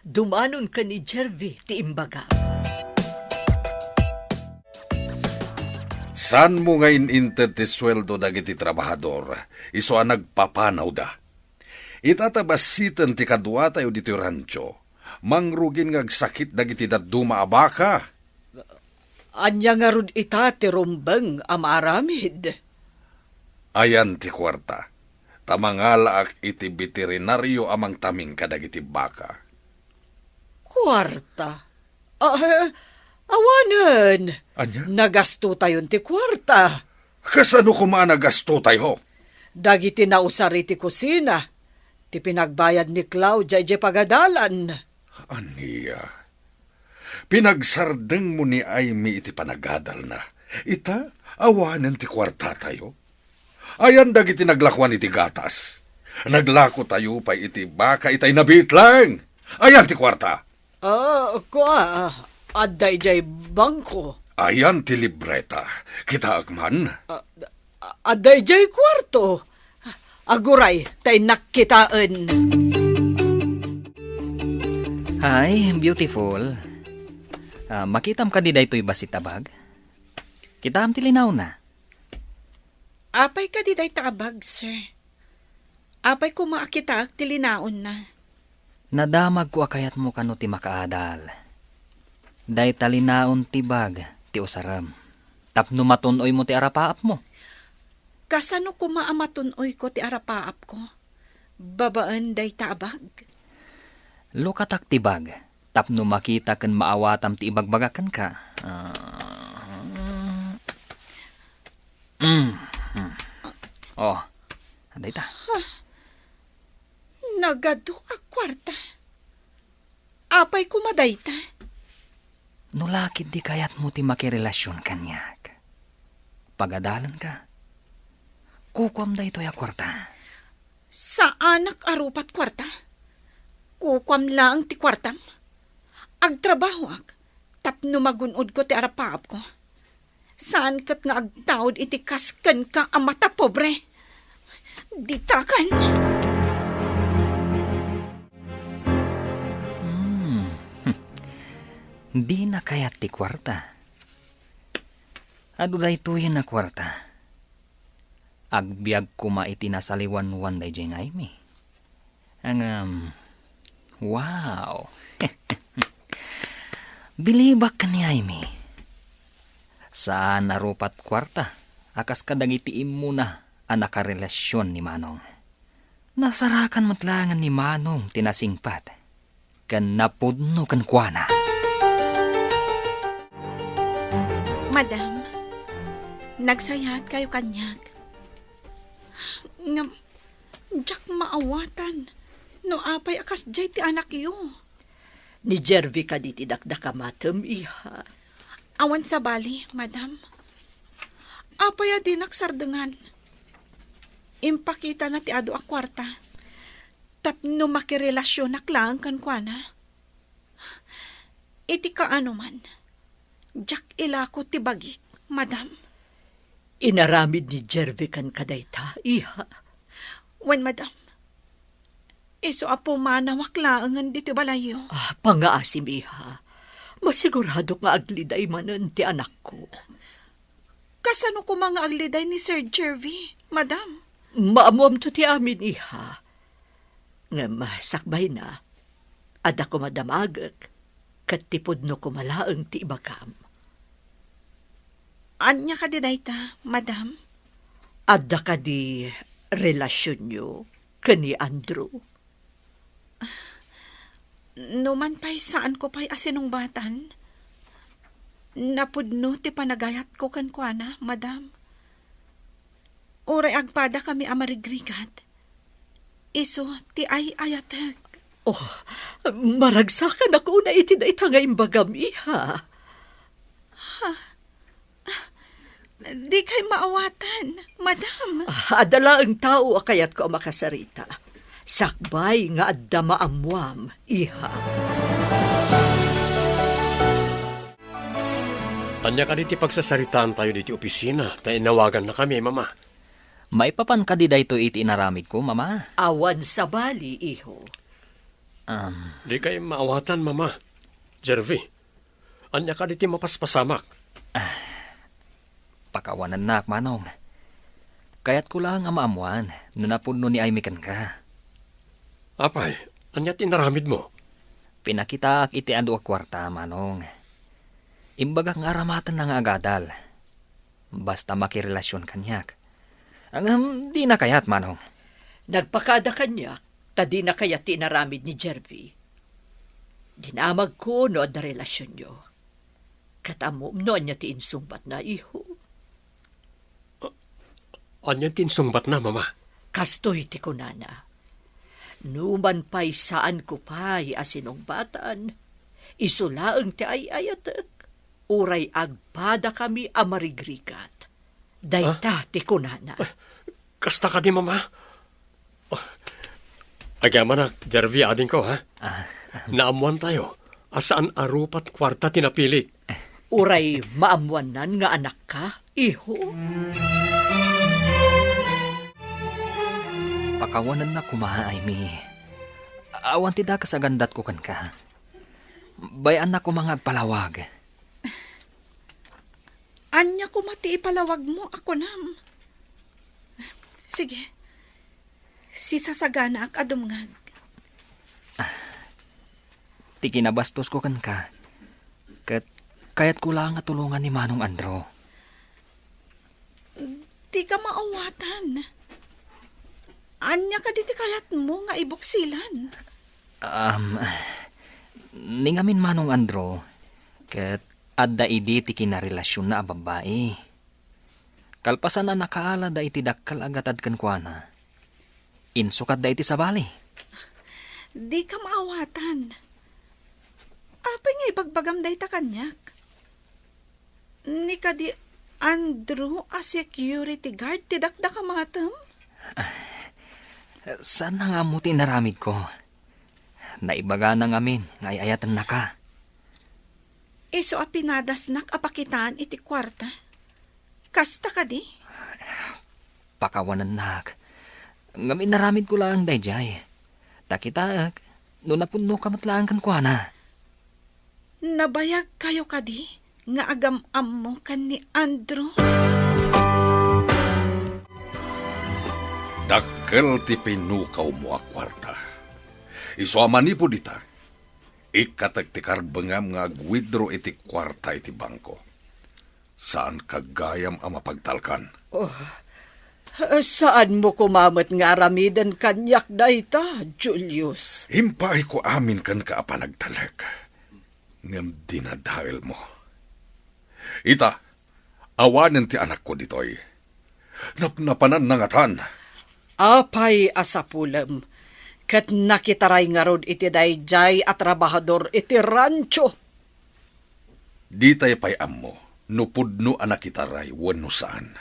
Dumanon ka ni Jervy ti imbaga. San mo nga ininted ti sweldo dagiti trabahador, iso ang nagpapanaw da. Itatabasitan ti kadwa tayo dito rancho, mangrugin ngagsakit dagiti daduma abaka. Anya nga rod ita ti rumbeng amaramid. Ayan ti kwarta, tamangalaak iti veterinaryo amang taming kadagiti baka. Kwarta? Awanan. Anya? Nagasto tayon ti kwarta. Kasano kumanagasto tayo? Dagiti nausari ti kusina. Ti pinagbayad ni Claudia ije pagadalan. Aniya, pinagsardeng mo ni Aimee iti panagadal na. Ita, awanan ti kwarta tayo. Ayan dagiti naglakwan iti gatas. Naglako tayo pa iti baka itay nabitlang. Ayan ti kwarta. Adda ijay bangko. Ayan ti libreta. Kita agman. Adda ijay kwarto. Aguray, tay nakkitaan. Hi, beautiful. Makitam ka di daytoy basitabag? Kitam ti linaw na. Apay ka di day tabag, sir. Apay ko maakita ti linaon na. Nadamag ko akayat mo kano ti makaadal. Day talinaon ti bag, ti usaram. Tapno matunoy mo ti arapaap mo. Kasano ko maamatunoy ko ti arapaap ko? Babaan day tabag. Lukatak ti bag, tapno makita ken maawatam ti ibagbagakan ka. Oh, anday ta. Nagado a kwarta. Apay ko madayta. Nulakid di kayat mo ti makirelasyon kanyak. Pagadalan ka. Kukwam da ito ya kwarta. Sa anak arupat kwarta? Kukwam lang ti kwartam? Agtrabaho ak, tapno magunod ko ti arapaap ko. Saan kat nga agtawad iti kasken ka amata pobre? Ditakan. Di na kayat ti kwarta. Adu da ito yan na kwarta. Agbiag ko maitinasaliwan wan day jay ngay mi. Wow. Bilibak ka ni Aimee. Saan narupat kwarta, akas kadangitiim mo na ang nakarelasyon ni Manong. Nasarakan matlangan ni Manong tinasingpat. Kan napudno kan kuana. Madam, nagsayat kayo kanyag. Nga, jak maawatan. No apay akas jay ti anak yo. Ni Jervy ka di tidakdakamatem, iha. Awan sa bali, madam. Apay adi naksardengan. Impakita na ti ado a kwarta. Tapno makirelasyon lang kan kuana. Iti kaano man. Jak ilako ti bagik, madam. Inaramid ni Jervy kan kadayta, iha. Wen, madam. Iso apo manawak laangan dito balayo. Pangaasim, iha. Masigurado nga agliday manan ti anak ko. Kasano ko mga agliday ni Sir Jervy, madam? Maamuam to ti amin, iha. Nga masakbay na, ada ko madamagak, katipod no kumalaang ti ibagam. Anya ka di dayta, madam? Ada ka di relasyon nyo kani Andrew. Numan pa'y saan ko pa'y asinungbatan? Napudno ti panagayat ko kan kuana, madam. Uray agpada kami amarigrigat. Iso ti ay ayatag. Oh, maragsakan ako na iti na itangay imbagam, iha. Di kay maawatan, madam. Adala ang tao akayat ko ang makasarita. Sakbay nga adda maamwam, iha. Anya ka diti pagsasaritaan tayo diti opisina, tayo nawagan na kami, mama. May papan ka di dayto iti inaramid ko, mama. Awan sa bali, iho. Di kayo maawatan, mama. Jervy, anya ka diti mapaspasamak. Pakawanan na, Manong. Kaya't ko lang ang maamuan, napuno ni Aimee kan ka. Apay, anya tinaramid mo? Pinakita ak iti ando a kwarta, Manong. Imbagak nga aramatan na nga agadal. Basta makirelasyon kanyak. Di na kayat, Manong. Nagpakada kanya, tadi na kaya tinaramid ni Jervy. Dinamag ko no da relasyon nyo. Katamom no anya ti insumbat na, iho. Anya tinsungbat na, mama? Kastoy ti kunana. Numan pa'y saan ko pa'y asinong batan. Isulaang ti ay ayatek. Uray agpada kami amarigrigat. Dayta ti kunana. Kasta ka di, mama? Agyaman na, Jervy, ading ko, ha? Naamuan tayo. Asaan arupat kwarta tinapili? Uray maamuanan nga anak ka, iho. Pakawanan na kumaha, Aimee. Awan ti da kasagandat ko kan ka. Bayan na ko mga agpalawag. Anya ko mati ipalawag mo ako nam. Sige. Si sasagana ak adumngag. Ti kinabastos ko kan ka. Kaya't ko lang nga tulungan ni Manong Andro. Di ka maawatan. Anya ka diti kayat mo nga ibuksilan. Ningamin Manong Andro, kat adda idi ti kinarelasyon na babae. Kalpasan na nakaala da iti dakkal agatad kan kuana. Insukat da iti sabali. Di ka maawatan. Apay nga ibagbagam da ita kanyak. Ni ka di Andrew a security guard ti dakda ka matam? Saan na nga mo tinaramid ko? Naibaga na ngamin, ngayayatan na ka. Iso a pinadasnak apakitaan iti kwarta. Kasta ka di? Pakawanan nak. Ngamin naramid ko lang dayjay. Takita, no napuno ka matlaan kan kuana. Nabayag kayo ka di? Nga agam-am mo kan ni Andrew? Dakkel ti pinukaw mo a kwarta. Isuaman ni po dita. Ikatag ti karbengam nga agwidro iti kwarta iti bangko. Saan kagayam ang mapagtalkan? Saan mo kumamat nga aramidan kanyak dayta, Julius? Himpay ko amin kan ka apanagtalag. Ngam dinadahil mo. Ita, awanin ti anak ko ditoy. Napnapanan nangatan. Apay asapulam, kat nakitaray nga rod iti dayjay at trabahador iti rancho. Ditay pay ammo, nupudno anak itaray wano saan.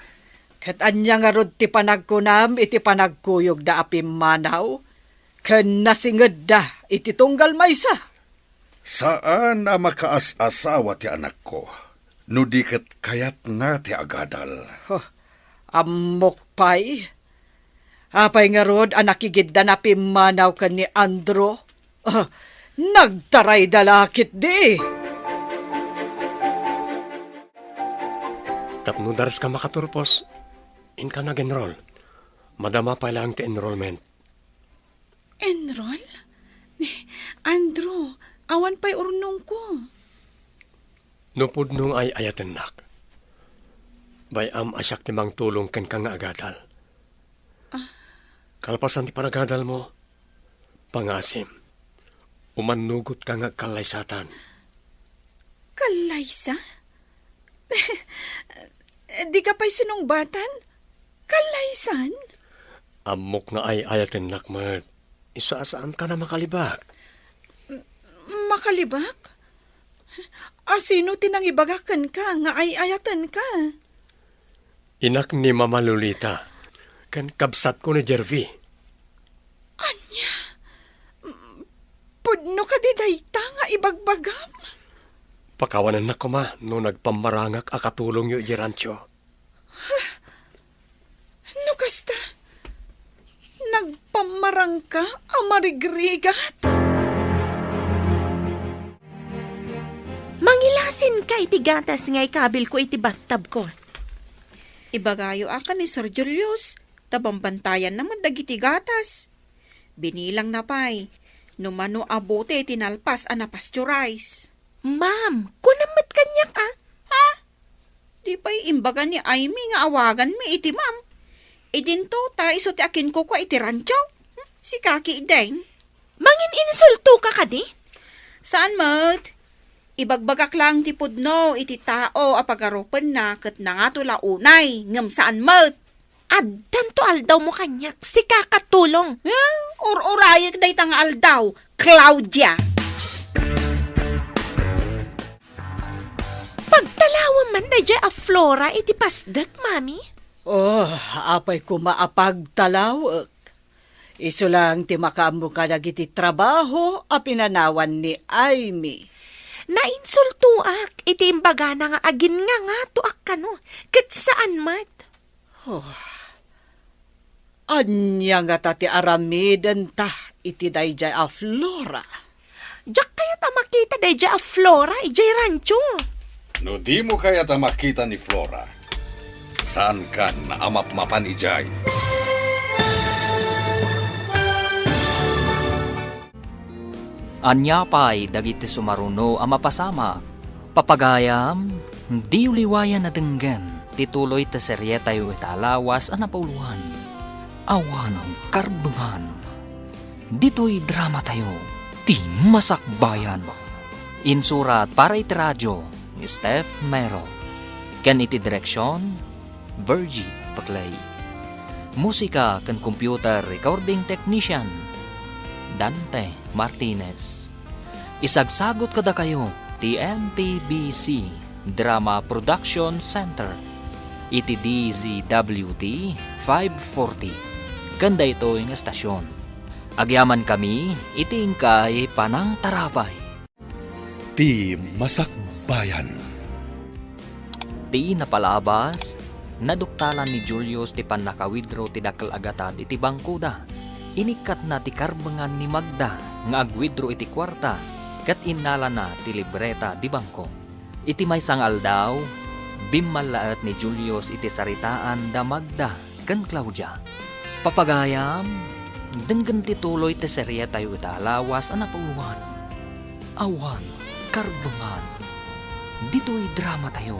Kat anya nga rod ti panagkunam iti panagkuyog da apim manaw, kan nasinged da iti tunggal maysa. Saan na makaas-asawa ti anak ko? No di kat kayat nga ti agadal. Amok pay. Apay nga rod anakigid da na pimanaw kan ni Andro. Nagtaray dalakit di. Tapno daras ka makaturpos, in ka nag-enroll. Madama pa lang ti enrollment. Enroll? Andrew, awan pa'y urnong ko. Nupod nung ay ayaten nak. Bayam asyak timang tulong ken ka nga agadal. Kalpasan ti panagadal mo, pangasim. Umanugot ka nga kalaysatan. Kalaysa? Di ka pa'y sinungbatan? Kalaysan? Amok nga ay ayaten nak, Mert. Isaasaan ka na makalibak. Makalibak? Sino tinangibagakan ka nga ay ayatan ka? Inak ni Mama Lolita, kan kabsat ko ni Jervy. Anya? Pudno ka di dayta nga ibagbagam? Pakawanan na ko ma, no nagpamarangak akatulong yu irancho. No kasta? Nagpamarang ka amarigrigat? Mangilasin ka iti gatas nga ikabil ko iti battab ko. Ibagayo akan ni Sir Julius, tabambantayan naman dagiti gatas. Binilang na pa'y, numano abote tinalpas a napasturize. Ma'am, kunamat kanyak Di pa'y imbaga ni Amy nga awagan mi iti ma'am. Idinto ta iso ti akin ko kwa iti rancho. Si Kaki Ideng. Mangin insulto ka kadi? Saan mat? Ibagbagak lang ti pudno iti tao apagarupan na kat na nga tula unay. Ngam saan mat? Addan to aldaw mo kanyak, si kakatulong. Urayag day tang aldaw. Claudia. Pagtalawan man na dya a flora iti pasdak, mami. Apay kumaapagtalawak. Iso lang ti makaambo ka dagiti trabaho a pinanawan ni Amy. Nainsultuak, iti imbaga na nga agin nga tuak kano. Kat saan mat? Anya nga tati aramidan ta iti dayjay a flora. Diyak kaya ta makita dayja a flora ijay rancho. No di mo kaya ta makita ni Flora. Saan ka naamap-mapan ijay? Anya pa'y dagiti sumaruno ang mapasama. Papagayam, di uliwayan na denggan. Tituloy ta serye tayo italawas ang napauluhan. Awanang karbengan. Dito'y drama tayo. Di masakbayan. Insurat para iti radyo ni Steph Mero. Ken iti direksyon, Virgie Paclay. Musika ken computer recording technician, Dante Martinez. Isagsagot kada kayo ti MPBC Drama Production Center iti DZWT 540 kanda ito yung estasyon. Agyaman kami iti ingkay panang tarapay. Ti Masakbayan. Ti napalabas naduktalan ni Julius ti panakawidro ti dakkel agatad iti bangkuda. Inikat na ti karbengan ni Magda nga agwidro iti kwarta kat innala na ti libreta di bangko. Iti may sangal daw, bimmalaat ni Julius iti saritaan da Magda ken Claudia. Papagayam, denggan tituloy te serye tayo italawas ang napuluhan. Awan, karbangan, dito'y drama tayo.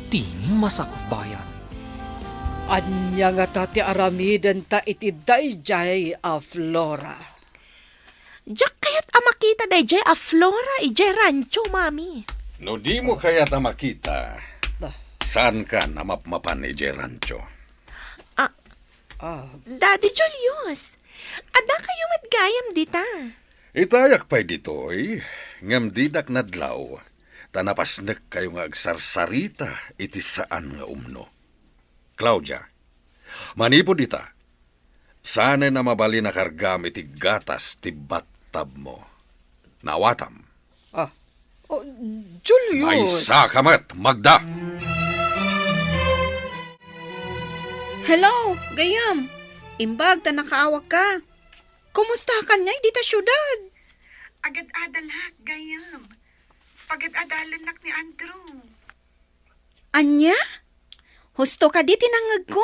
Ti masakbayan. Anya nga ta ti aramidan ta iti dayjay a Flora. Diyak kaya't amakita dayjay a Flora ijay rancho, mami. No di mo kaya ta makita, Ah. saan ka namapmapan ni Gerancho? Daddy Julius, ada kayo matgayam dita. Itayak pa'y ditoy, ngam didak nadlaw, tanapasnek kayo nga agsarsarita iti saan nga umno. Claudia, manipod ita, sana na mabali na kargam iti gatas ti battab mo. Nawatam, Oh, Julius! may sakamat, Magda! Hello, gayam. Imbag ta nakaawak ka. Kumusta ka niya dita syudad? Agad-adalak, gayam. Pagad-adalan nak ni Andrew. Anya? Husto ka di tinangag ko?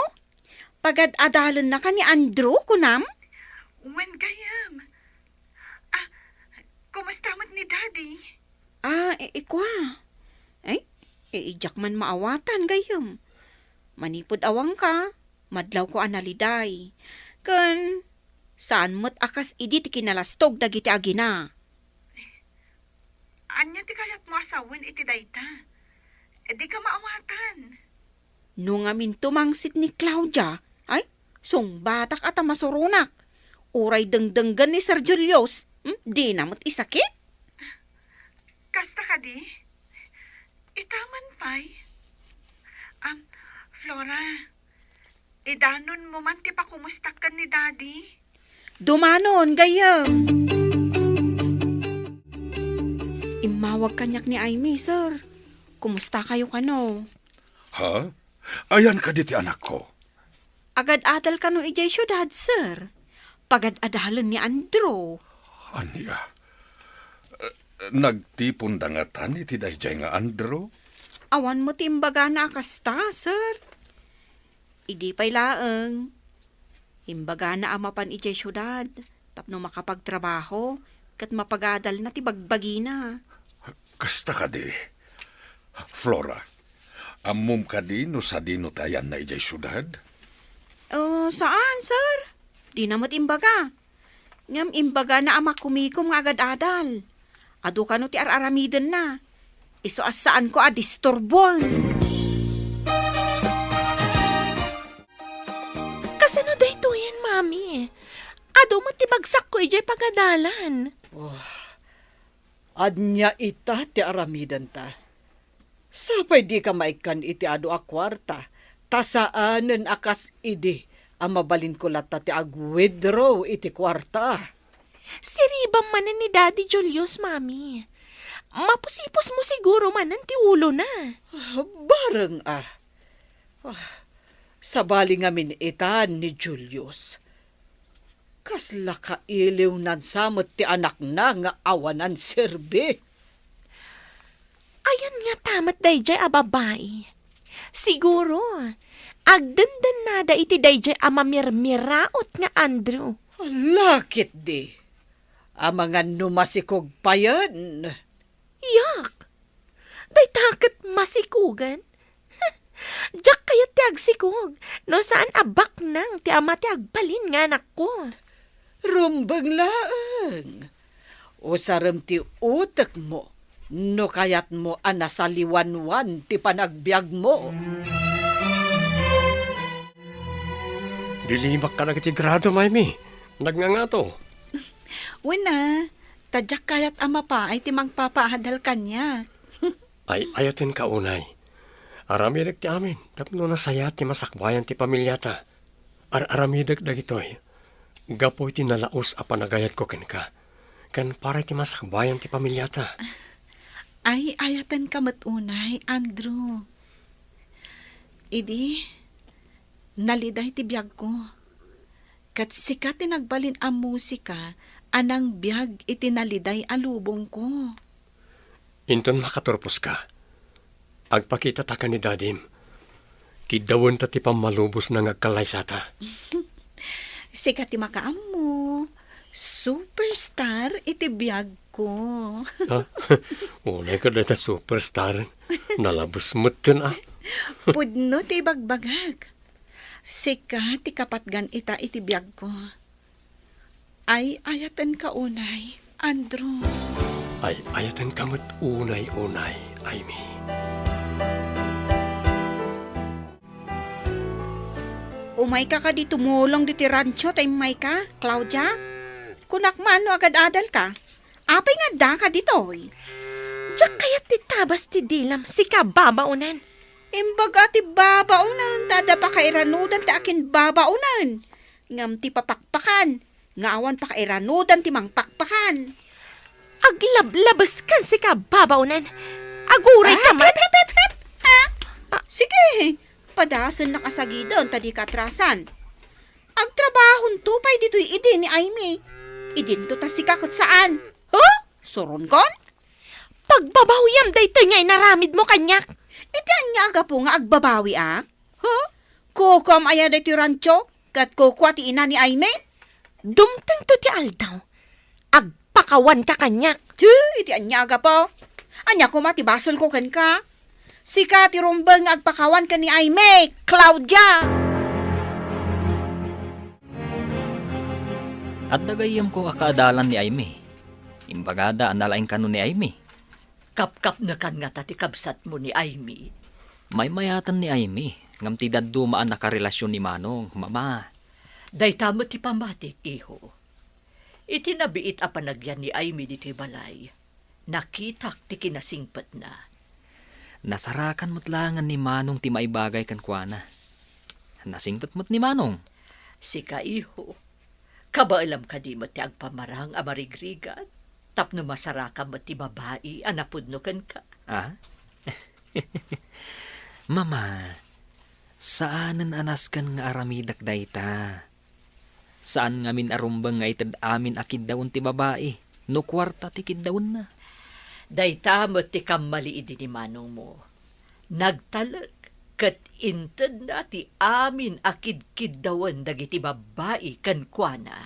Pagad-adalan na ka ni Andrew, kunam? When gayam. Kumusta mat ni Daddy? Ikwa. Ay, ijak man maawatan, gayam. Manipod awang ka, madlaw ko analiday. Kan, saan mo't akas idi ti kinalastog dagiti agina? Anya ti kayat mo asawan iti dayta. Di ka maawatan. Nung amin tumangsit ni Claudia, ay, sungbatak at masurunak. Uray dengdenggan ni Sir Julius, di namot isakit. Kasta ka di? Itaman pa'y. Flora, idanon mo man ti pa kumustak ka ni Daddy. Dumanon, gayam. Imawag kanyak ni Aimee, sir. Kumusta kayo kano? Ha? Ayan ka diti anak ko. Agad-adal kano ijay syudad, sir. Pagad-adalan ni Andrew. Anya? Nagtipon dangatan iti dayjay nga Andrew? Awan mo timbaga na akasta, sir. Idi pa'y laeng. Imbaga na amapan ijay syudad. Tapno makapagtrabaho. Kat mapagadal na ti bagbagi na. Kasta ka di. Flora, amum ka di no sa dino tayan na ijay syudad? Saan, sir? Di namat imbaga. Ngam imbaga na ama kumikom nga agad-adal. Ado ka no ti ar-aramiden na. Iso asaan ko disturbol. Kasano dayto yan, mami? Ado mo tibagsak ko ijay pagadalan. Anya ita ti aramidan ta. Sapay di ka maikan iti adu a kwarta. Tasaanen akas idi ang mabalin ko lata ti ag-withdraw iti kwarta. Siribang manan ni Daddy Julius, mami. Mapusipos mo siguro manan ti ulo na. Bareng sabali ngamin itan ni Julius. Kasla ka iliw nan samot ti anak na nga awanan serbi. Ayan nga tamat dayjay a babae. Siguro, agdandan nada iti dayjay a mamirmiraot nga Andrew. Lakit di. Ang mga numasikog pa yan. Yak! Day takot masikugan. Diyak kaya ti agsikog. No saan abak nang ti ama ti agbalin nga anak ko. Rumbang laang. O sarem ti utek mo. No kayat mo anasaliwanwan ti panagbiag mo. Dilibak ka na kiti grado, Maymee. Nagngangato. Wala, tadyak kayat ama pa ay ti magpapahadal kanya. Ay ayatin ka unay. Aramidag ti amin. Tapno na saya ti masakbayan ti pamilyata. Aramidag dagitoy. Gapoy ti nalaos a panagayat ko ken ka. Kan para ti masakbayan ti pamilyata. Ay, ayatan ka matunay, Andrew. Idi, naliday ti biyag ko. Kat sikat ti nagbalin ang musika, anang biyag itinaliday alubong ko. Inton makaturpos ka. Agpakita ta ka ni Dadim. Kidawon ta ti pamalubos na ngagkalaysata. Sikat ti makaam mo. Superstar iti biyag ko. Ha? Unay ka dahil superstar. Nalabos mo tin Pudno ti bagbagag. Sikat ti kapatgan ita iti biyag ko. Ay ayatan ka unay, Andrew. Ay ayatan kamot unay-unay, Amy. Umay ka di tumulong di ti rancho tay may ka, Claudia? Kunak man no agad adal ka. Apay nga da ka ditoy. Diyak kayat ti tabas ti dilam si kababaunan. Imbaga ti babaunan, tada pa kairanudan ti akin babaunan. Ngam ti papakpakan, ngawan pa kairanudan ti mangpakpakan. Aglablabas kan si kababaunan. Aguray ka man. Ha? Sige, padasan nakasagidan tadi katrasan. Agtrabahon tupay dito'y idin ni Aimee. Idin to ta si kakot saan? Huh? Suron kon? Pagbabawyam daytoy ngay naramid mo kanyak. Iti anyaga po nga agbabawi ak? Huh? Kukom aya da ti rancho? Kat kukwa ti ina ni Aimee? Dumtang to ti aldaw. Agpakawan ka kanyak. Iti anyaga po. Anya ko matibasol ko ken ka. Sika ti rumbeng nga agpakawan ka ni Aimee, Claudia. At dagayam ko akaadalan ni Aimee. Imbagada analaing kano ni Aimee. Kapkap na kan nga tati kabsat mo ni Aimee. May mayatan ni Aimee. Ngam ti daddumaan nakarelasyon ni Manong, mama. Dayta mo ti pamatik, iho. Itinabiit a panagyan ni Aimee di ti balay. Nakitak ti kinasingpat na. Nasarakan mo't langan ni Manong ti maibagay kan kuana. Nasingpat mo't ni Manong. Sika, iho. Kabaalam ka di mo ti agpamarang amarigrigan. Tapno masaraka mo ti babae, anapudno kan ka. Ah? Mama, saanan anas kan nga aramidak dayta? Saan ngamin arumbang nga itad amin akid daon ti babae? No kwarta ti kiddaon na. Dayta mo ti kamaliid ni manong mo. Nagtalag, kat inted na ti amin akid dawan dagiti babae kan kuana.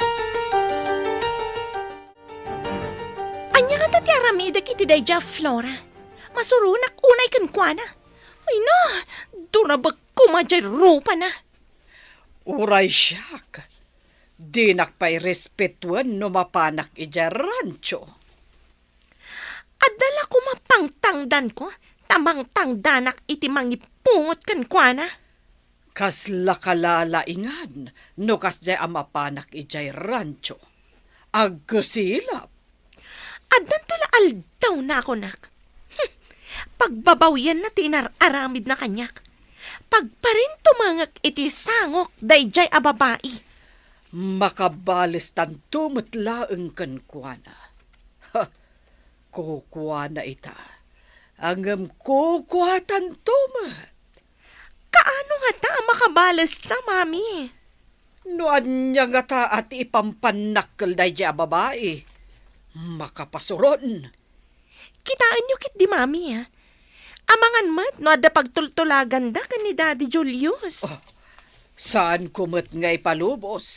Anya nga ti aramidak iti dayja, Flora. Masurunak unay kan kuana. Ay na, durabag kumadjay rupa na. Uray siyak. Di nakpay respetuan no mapanak ija rancho. Adala ko mapangtangdan ko, tamang tangdanak iti mangipungot kan kuana. Kas lakalalaingan no kas jay amapanak ijay rancho. Agkusilap. Adan tula aldaw na ako nak. Pagbabawyan na tinar-aramid na kanyak. Pagparin tumangak iti sangok dayjay a babae. Makabalis tanto matlaeng kan kuana. Ha, kukuana ita. Angam kukuha tanto mat. Kaano nga ta makabalas ta, mami? Noan niya nga ta at ipampanakkel dayjay a babae. Makapasuron. Kitaan nyo kit di, mami, ha? Amangan mat, no ada pagtultulagan da kan ni Daddy Julius. Oh, saan kumot ngay palubos?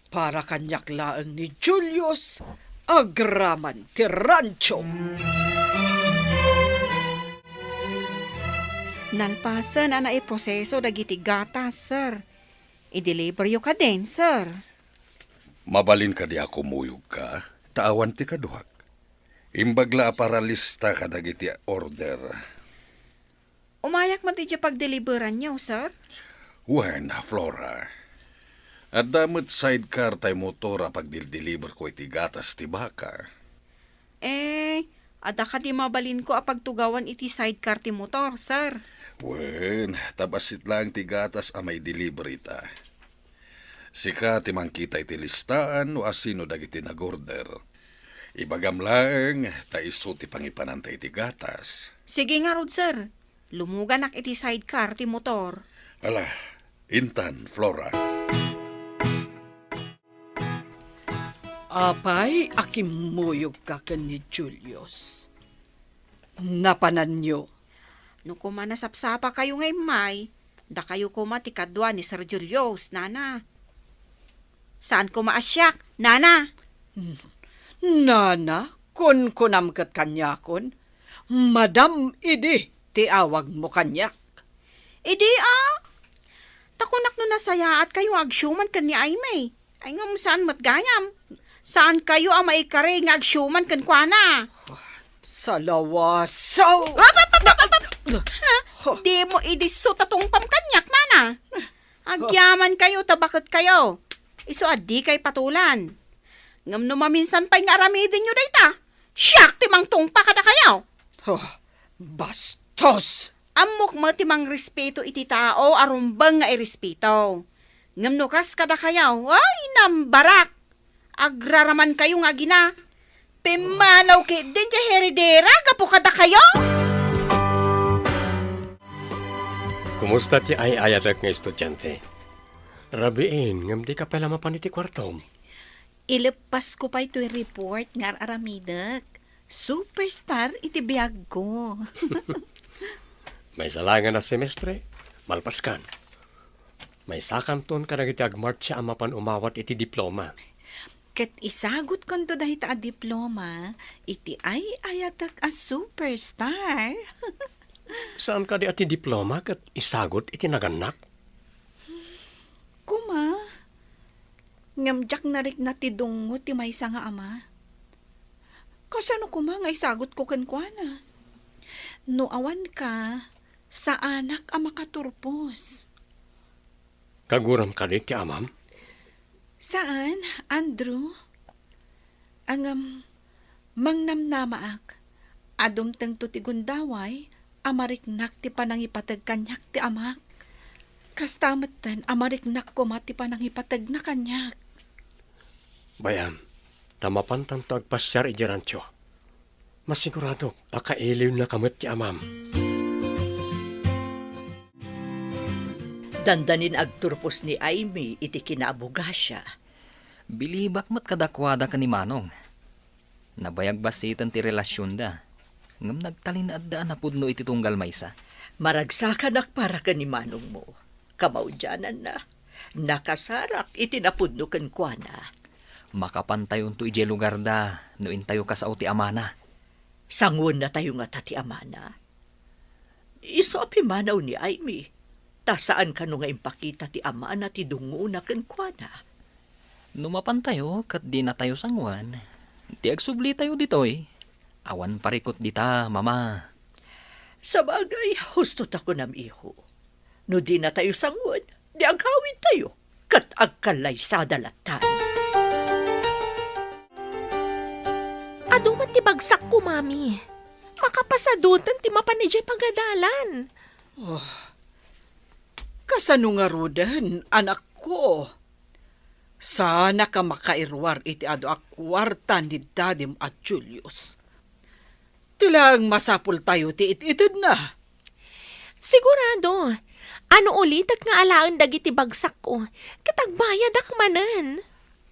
Para kanyak laeng ni Julius, agraman ti rancho. Nalpasan ana proseso dagiti gatas, sir. I-deliver yo ka din, sir. Mabalin ka di ako muyog ka, taawan ti kaduhak. Imbagla para lista ka dagiti order. Umayak man ti pag-deliveran niyo, sir. Wen, Flora. At damot sidecar tay motora pag deliver ko iti gatas ti baka. Ada ka di mabalin ko apagtugawan iti sidecar ti motor, sir. Wen, tabasit lang ti gatas a may deliver ita. Sika ti mangkita iti listaan o asino dagiti nag-order. Ibagam laeng, ta iso ti pangipanantay ti gatas. Sige nga rod, sir. Lumuganak iti sidecar ti motor. Ala, intan, Flora. Apay, akimuyog ka ken ni Julius. Napanan nyo. No kumanasapsapa kayo ngay may, da kayo kumatikadwa ni Sir Julius, nana. Saan ko maasyak? Nana, Nana, kun kunamkat kanyakon. Madam, idi, tiawag mo kanyak. idi takunak no nasaya at kayo agsyuman kan ni Aimee. Ay nga mo saan matgayam. Saan kayo ang maikari nga agsyuman kan kwa na? Sa lawasaw. Di mo idisot atong pamkanyak, Nana. Agyaman kayo, tabakot kayo. Iso adi kay patulan. Ngam no maminsan pa'y nga aramidin nyo dayta. Siyak timang tungpa kada kayo. Oh, bastos. Amok mo timang respeto iti tao, arumbang nga irespeto. Ngam no kas kada kayo, ay nambarak. Agraraman kayo nga gina. Pimanaw kay din ja heredera, gapo kada kayo. Kumusta ti ay ayatak nga estudyante? Rabiin, ngam di ka pala mapaniti kwartom. Ilipas ko pa ito'y report nga aramidak. Superstar iti biyag ko. May salangan na semestre, malpaskan. May sakanton ka na iti agmartya ang mapan umawat iti diploma. Kat isagot kon to dahil ta diploma, iti ay ayatak a superstar. Saan ka di ati diploma kat isagot iti naganak? Kuma, ngamjak narik na ti dungo ti maysa nga ama. Kasano kuma nga isagot ko kankwana? No awan ka, sa anak a makaturpos. Kaguram ka di ti amam? Saan, Andrew? Ang mangnamnamaak, adumtang to ti gundaway, amariknak ti panangipatag kanyak ti amak. Kastamatan, amariknak ko mati panangipatag na kanyak. Bayam, tamapan tanto agpasyar iti rancho. Masigurado, akailiw na kamot ti amam. Dandanin agturpos ni Aimee iti kinaabugasya. Bilibak mat kadakwada ka ni Manong. Nabayag basitan ti relasyon da. Ngam nagtalin na addaan na pudno iti tunggal maysa. Maragsakanak para ka ni manong mo. Kamaudyanan na. Nakasarak iti napudno ken kuana. Makapantayon to ije lugar da, no intayo ka sa uti amana. Sangon na tayo nga tati amana. Iso apimanaw ni Aimee. Ta saan ka no nga impakita ti amana ti dungo na ken kuana. Numapantayo kat di na tayo sangwan. Di agsubli tayo ditoy. Awan parikot dita, mama. Sa bagay, husto ta ko nam iho. No di na tayo sangon, di agawin tayo. Kat agkalay sa dalatan. Aduman ti bagsak ko, mami. Makapasadutan ti mapanijay pagadalan. Kasano nga rudan, anak ko? Sana ka makairwar iti ado akwarta ni Dadim at Julius. Tilang masapul tayo ti ititid na. Sigurado. Ano ulit at nga alaan dagiti bagsak ko. Katagbayad akmanan.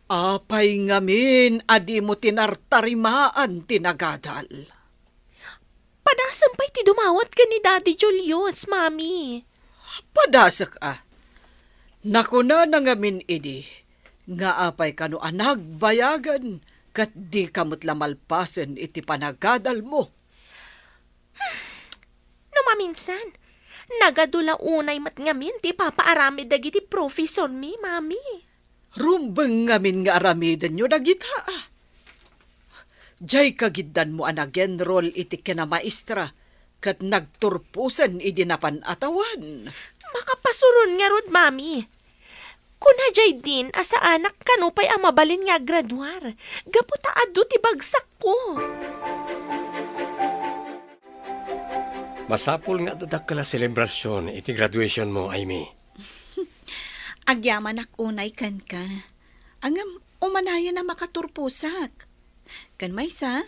Apay ngamin, adi mo tinartarimaan tinagadal. Padasampay ti dumawat ka ni Daddy Julius, mami. Padasak Nakuna na ngamin idi, nga apay kano anag bayagan, kat di kamot lamalpasen iti panagadal mo. No maminsan, nagadula unay mat ngamin ti papaarami dagiti professor mi, mami. Rumbeng ngamin nga aramidan nyo dagita. Jay kagiddan mo anagenrol iti kinamaestra, kat nagturpusan idi napan atawan. Makapasurun nga rod, mami. Kuna jay din, asa anak kanupay ang mabalin nga graduar. Gaputa adu ti bagsak ko. Masapul nga dadak ka la selebrasyon iti graduation mo, Aimee. Agyaman ak unay kan ka. Angam umanaya na makaturpusak. Kan maysa,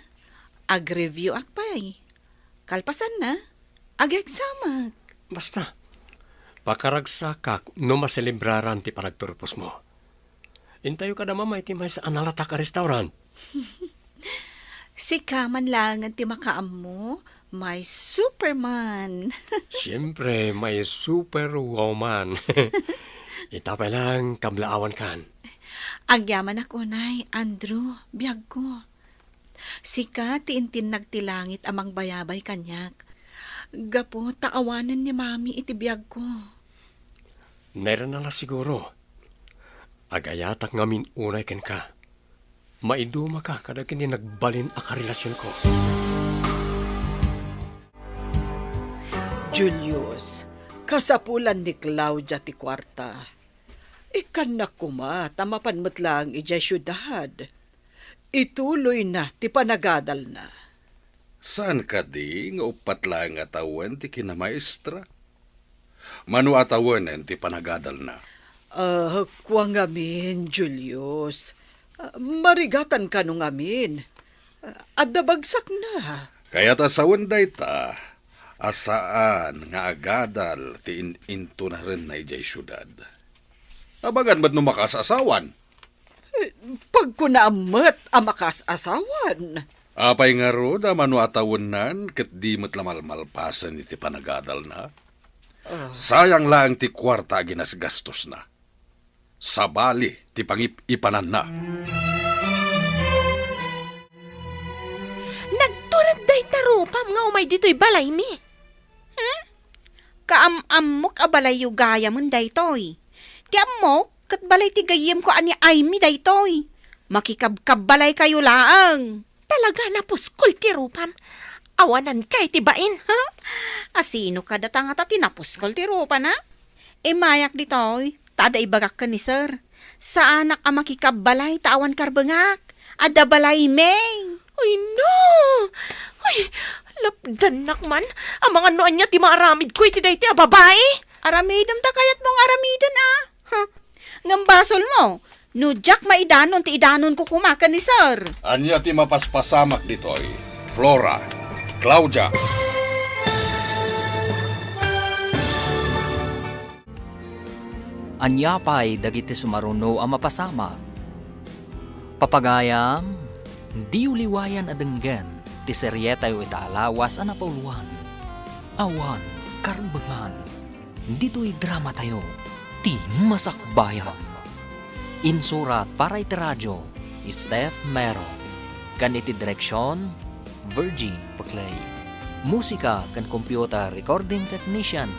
ag-review ak pay. Kalpasan na, ag-examak. Basta, pakaragsakak no maselebraran ti paragturpos mo. Intayo ka na mamay ti may sa analata ka restaurant. Si kaman langan ti makaam mo, may superman. Siyempre, may superwoman. Itapay lang kablaawan kan. Agyaman ako, Nay, Andrew, biyag ko. Sika, tiintin nagtilangit amang bayabay kanyak. Gapo, taawanan ni Mami iti biyag ko. Meron na lang siguro. Agayatak ngamin unay ken ka. Maiduma ka kada kini nagbalin a karelasyon ko. Julius, kasapulan ni Claudia ti kwarta. Ikan na kuma, tamapan mo't lang ijay syudad. Ituloy na, ti panagadal na. Saan ka di nga upat lang atawan ti kinamaestra? Manu atawan ti panagadal na. Kuwa ngamin, Julius. Marigatan ka nung amin. Adabagsak na. Kaya't asawan day ta, asaan nga agadal ti into na rin na ijay syudad. Abagan ba't numakas asawan? Pagkunaamat amakas asawan. Apay nga ro da manu atawunan ket di mo't lamalmalpasan iti panagadal na. Sayang lang ti kwarta ginasgastos na. Sabali ti pangipanan na. Nagtulad day tarupam nga umay dito'y balay mi. Kaam-amok a balay yu gaya mon daytoy. Ti amok, kat balay ti gayem ko ani Aimee daytoy. Makikabkab balay kayo laang. Talaga na puskol ti rupam. Awanan kay tibain. Asino ka datang ata tinapuskol ti rupa na? Mayak ditoy, tada ibagak ka ni sir. Sa anak a makikabbalay tawan karbengak. Ada balay meng. Ay no! Ay, lapdan nakman. Ang mga noan niya ti maaramid ko iti day ti babae. Aramidam ta kayat mong aramidan Ngambasol mo, no Jack maidanon ti idanon ko kumakan ni sir. Anya ti mapaspasamak ditoy. Flora, Claudia. Anyapay dagiti sumaruno ang mapasamak. Papagayam, di uliwayan adenggen, ti seryeta yu itaalawas ang napauluan. Awan, karbengan, dito'y drama tayo, ti masakbayan. Insurat para iti radyo, Steph Mero. Kan iti direksyon, Virgie Paclay. Musika kan computer recording technician,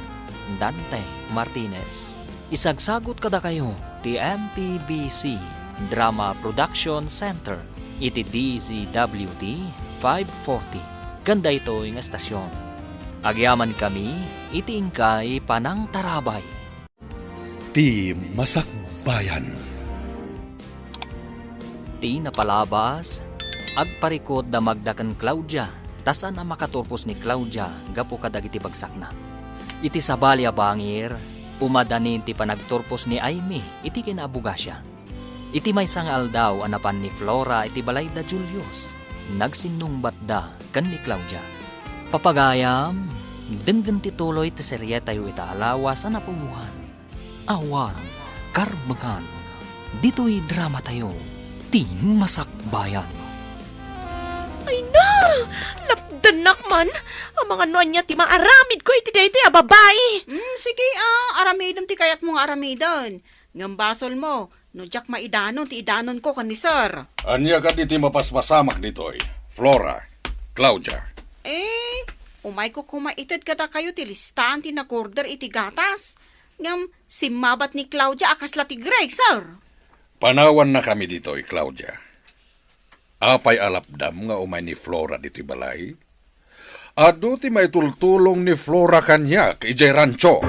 Dante Martinez. Isagsagot kada kayo ti MPBC Drama Production Center iti DZWT 540 kanda ito yung estasyon. Agyaman kami iti ingkay panang tarabay. Ti Masakbayan. Ti napalabas agparikot da magdakan Claudia tasan ang makaturpos ni Claudia gapo kadag iti bagsak na. Iti sabalya bangir umadanin ti panagturpos ni Aimee iti kinabugasya. Iti may sangal daw anapan ni Flora iti balay da Julius. Nagsinungbat da kan ni Claudia. Papagayam, denggan ti tuloy ti seryeta yu itaalawas sa napuluhan. Awan, karbengan, dito'y drama tayo, ti masakbayan. Ay na! Lapdan nakman. Ang mga noan niya ti maaramid ko iti day ti babae. Sige aramidam ti kayat mong aramidan. Ngambasol mo, no Jack maidanon ti idanon ko kan ni sir. Anya ka di ti mapaspasamak ditoy. Flora, Claudia. Umay ko kumaitid kada kayo ti listahan ti nakorder iti gatas. Ngam, simabat ni Claudia akas lati Greg, sir. Panawan na kami ditoy, Claudia. Apay alapdam nga umay ni Flora dito'y balay. Ado ti may tultulong ni Flora kanya kay ijay rancho.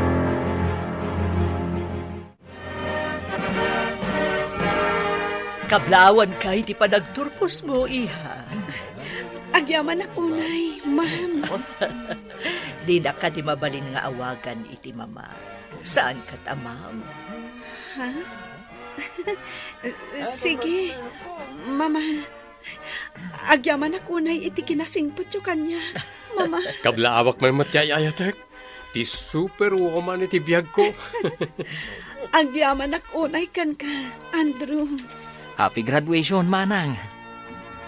Kablawan kay ti panagturpos mo, iha. Agyaman ako, Nay, ma'am. Di na ka di mabalin nga awagan iti mama. Saan ka tamam? Ha? Sige, mama. Agyaman ako, Nay, iti kinasingpot yung kanya. Mama. Kablaawak may matyayayatek. Ti superwoman iti biyag ko. Agyaman ako, Nay, kan ka, Andrew. Happy graduation, Manang.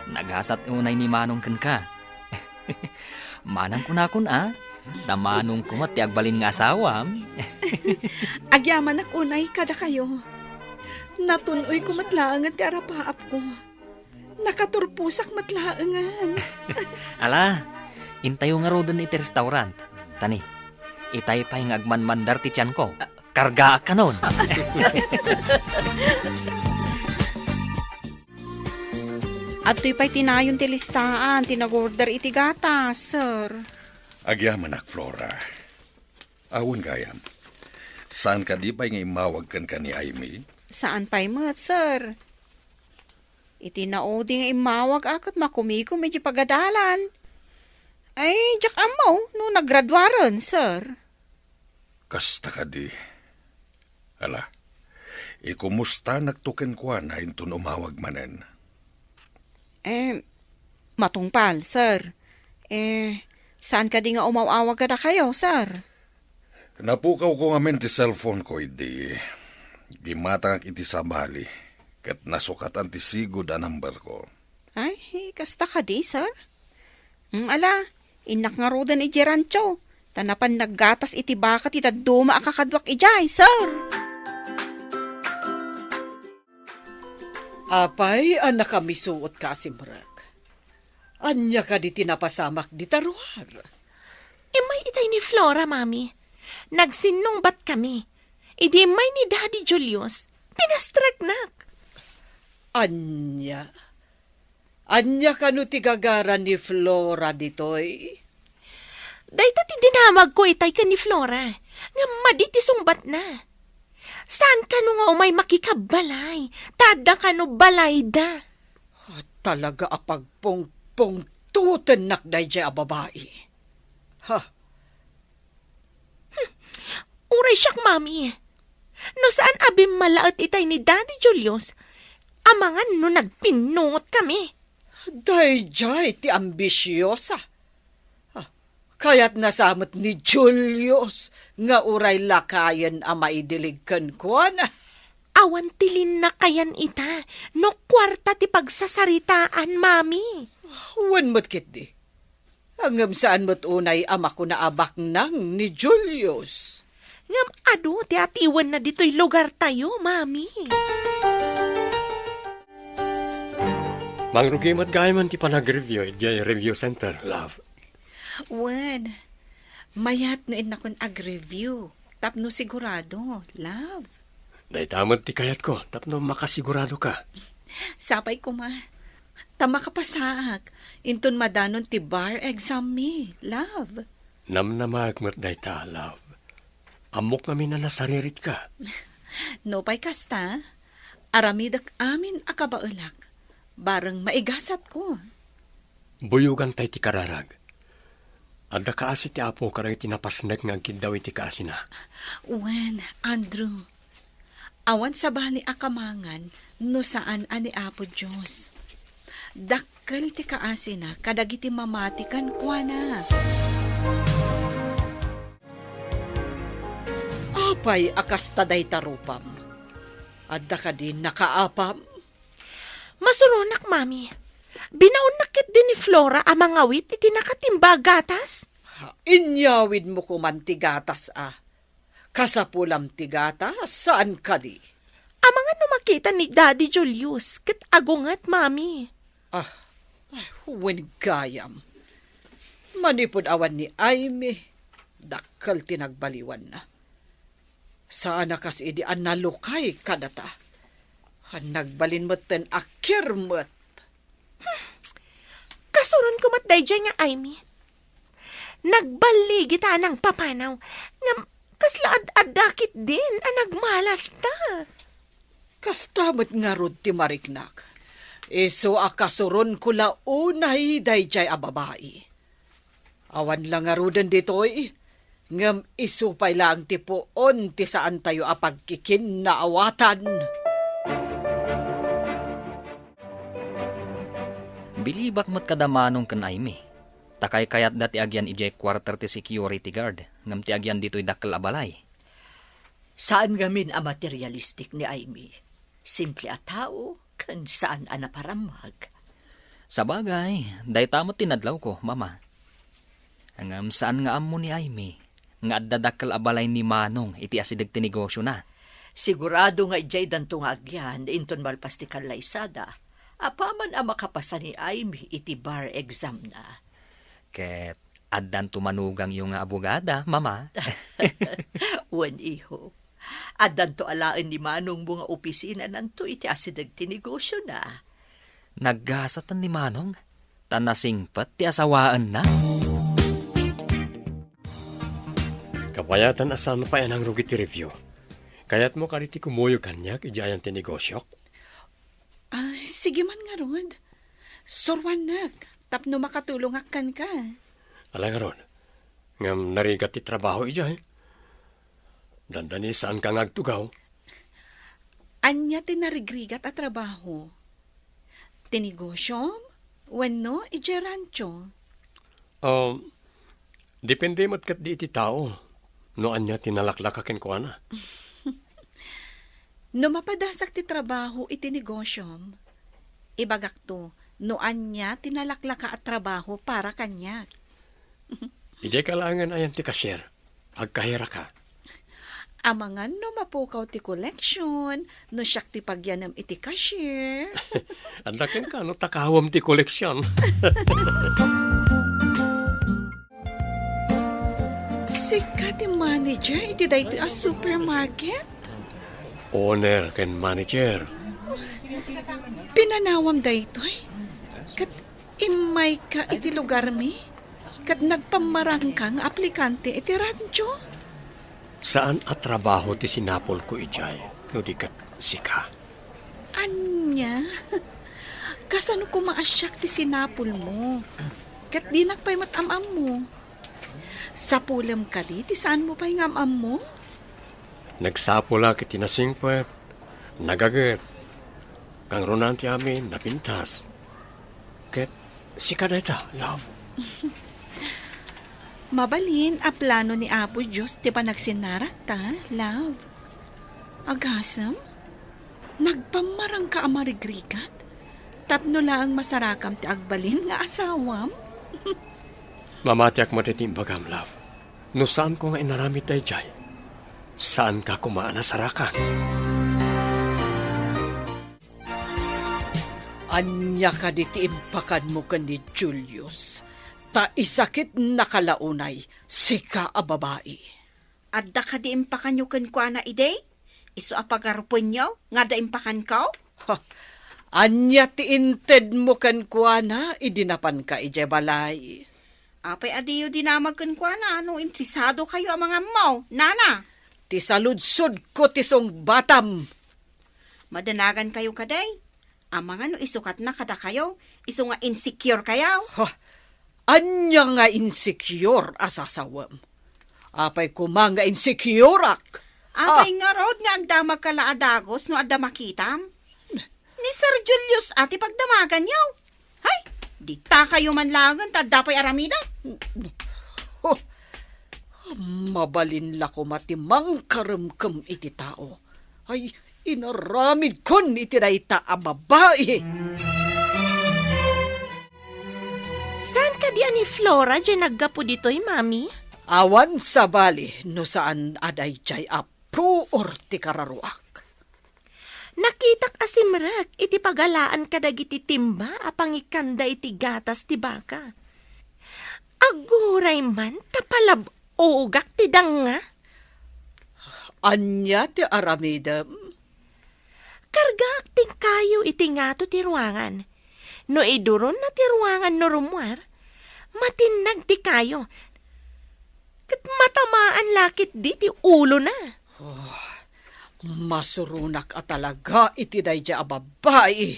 Naghasat unay ni Manong kan ka. Manang kunakun Tamanong kumat ti agbalin nga asawa. Agyaman ak unay kada kayo. Natunoy ko matlaangan ti arapaap ko. Nakaturpusak matlaangan. Ala, intayo nga rodan iti restaurant. Tani, itay pa'y nga agmanmandar ti tiyan ko. Karga ka nun. At to'y pa'y tinayon ti listaan, tinagorder iti gatas, sir. Agyaman ak, Flora. Awan gayam. Saan ka di pa'y nga imawag kan ka ni Aimee? Saan pa'y mat, sir? Iti naodi nga imawag akot makumiko medyo pagadalan. Ay, jak amaw, no naggraduaran, sir. Kasta ka di. Ala, ikumusta nagtuken kwa na intun umawag manen? Matungpal, sir. Saan ka di nga umawawag ka na kayo, sir? Napukaw ko nga men ti cellphone ko, idi. Gimatang iti sabali. Kat nasukatan ti sigod a number ko. Ay, kasta ka di, sir? Ala, inak nga rodan iti rancho. Tanapan naggatas iti bakat iti duma akakadwak ijay, sir. Apay, anak kami suot ka simrag. Anya ka di tinapasamak di taruhar. May itay ni Flora, mami. Nagsinungbat kami. Idi may ni Daddy Julius. Pinastragnak. Anya? Anya ka no tigagaran ni Flora ditoy? Dahita ti dinamag ko itay ka ni Flora. Nga maditi sungbat na. Saan ka no nga umay makikabalay? Tada ka no balay da. Talaga apagpong tuten nakday dya a babae. Ha? Uray siyak, mami. No saan abim malaot itay ni Daddy Julius, amangan no nagpinungot kami. Dayjay ti ambisyosa. Kaya't nasamot ni Julius nga uray lakayan a maidiligkan ko na. Awan tilin na kayan ita, no kwarta ti pagsasaritaan, mami. Wan mo't kit di. Hanggang saan mo't unay ama ko na abak nang ni Julius. Ngam ado, ti atiwan na dito'y lugar tayo, mami. Mangrugimat gayaman ti panag-review iti review center, love. Wen, mayat no inakon ag-review. Tapno sigurado, love. Day tamad ti kayat ko, tapno makasigurado ka. Sapay ko ma. Tama ka pasaak. Inton madanon ti bar exam mi, love. Namnamag mat day ta, love. Amok kami na nasaririt ka. No pay kasta, aramidak amin akabaulak. Barang maigasat ko. Buyugan tay ti kararag. Adda kaasi ti apo karang tinapasnag nga agkid daw iti kaasi na. Wen, Andrew. Awan sa bali akamangan no saan ani Apo Diyos. Dakkel ti kaasi na kadagiti mamatikan kwa na. Apay akas taday tarupam. Adda ka din nakaapam. Masurunak, mami. Binaunakit din ni Flora amang awit iti nakatimba gatas. Inyawid mo kuman tigatas Kasapulam tigatas, saan ka di? Amangan no makita ni Daddy Julius, kat agungat, mami. Wen gayam. Manipod awan ni Aimee, dakkal tinagbaliwan na. Saan kas idi an nalukay kadata. Nagbalin mo ten akirmot. Kasuron ko matday dyan nga, Aimee. Nagbali kita ng papanaw, nga kasla ad-adakit din, nagmalas ta. Kastamot nga rod ti mariknak. Iso akasuron ko launay dayjay a babae. Awan lang nga rodan ditoy. Ngam isupay lang ti poon ti saan tayo apagkikin na awatan. Bilibak mat kadamanong kan Aimee. Takay kayat dati agyan ijay quarter ti security guard. Ngam ti agyan dito'y dakkel abalay. Saan gamin a materialistic ni Aimee? Simple a tao, kan saan a naparamag. Sabagay, day tamot tinadlaw ko, mama. Hangam saan nga amo ni Aimee, nga addadakkel abalay ni Manong iti asidag ti negosyo na. Sigurado nga ijay dantong agyan, inton malpas ti kalaysada. Apaman ang makapasa ni Aimee iti bar exam na. Ket addan tumanugang yung abogada, mama. Wen iho. At danto alain ni Manong mga opisina nanto iti asidag ti negosyo na. Naggasatan ni Manong, tanasingpat ti asawaan na. Kapayatan asan pa yan ang rugi ti review. Kaya't mo kariti kumuyo kanyak, ijayan ti negosyo. Sige man nga Rod. Surwan nag, tapno makatulong akan ka. Alang nga ron, ngam narigat ti trabaho ijay. Dandani saan ka ngagtugaw? Anya tinarigrigat at trabaho. Tinegosyo? Wenno, ije rancho. Depende matkat di iti tao. Noan niya tinalaklakakin ko na. No mapadasak ti trabaho iti negosyo, ibagak to, noan niya tinalaklaka at trabaho para kanya. Ijay kalangan ayan ti cashier. Agkahira ka. Amangan no mapukaw ti collection, no siyak ti pagyanam iti cashier. Andakin ka, no takawam ti koleksyon. Sika ti manager, iti dayto a supermarket. Owner ken manager. Pinanawam dayto kat imay ka iti lugar mi. Kat nagpamarang ka nga aplikante iti rancho. Saan at trabaho ti sinapol ko ijay? No di kat sika. Anya? Kasano ko maasyak ti sinapol mo? Kat di nakpay matamam mo. Sa pulam ka di, ti saan mo pa'y ngamam mo? Nagsapula kiti nasingpet. Nagaget. Kang ronan ti amin napintas. Ket sika dayta, love. Mabalin a plano ni Apo Diyos ti panagsinarak ta, love. Agasam? Nagpamarang ka amarigrigat? Tapno lang masarakam ti agbalin nga asawam? Mamatiak mo titimbagam, love. No saan ko nga inaramit tayo jay? Saan ka kumaan na sarakan? Anya ka di ti impakan mo ka ni Julius. Ta isakit nakalaunay, sika a babae. Adda ka di impakan nyo kan kwa na ide? Iso apagarupon nyo, nga da impakan ka? Ha, anya ti inted mo kan kuana, idinapan ka ije balay. Apay adiyo dinamag kan kwa na, ano interesado kayo ang mga mau, nana? Ti saludsod ko ti song batam. Madanagan kayo kaday. Ang mga no isukat na kada kayo, iso nga insecure kayo. Ha, anya nga insecure asasawam. Apay kuma nga insecure ak. Apay nga rod nga agdamag kala adagos no adda makitam. Ni Sir Julius ati pagdamagan yaw. Hay, di ta kayo manlangan ta dapay aramida. Oh, mabalin la ko matimang karamkam iti tao. Ay, inaramid kon iti dayta a babae. Saan ka di ani Flora dyan naggapo dito'y, mami? Awan sa bali no saan aday jay apo or ti kararuak. Nakitak asimrek, iti pagalaan ka dagiti timba, apang ikanda iti gatas ti baka. Aguray man, tapalab-ugak ti danga. Anya ti aramidam? Kargak ting kayo iti ngato ti ruangan. No iduron na ti ruangan no rumwar, matinag ti kayo. Kat matamaan lakit di ti ulo na. Masurunak at talaga iti dayja a babae.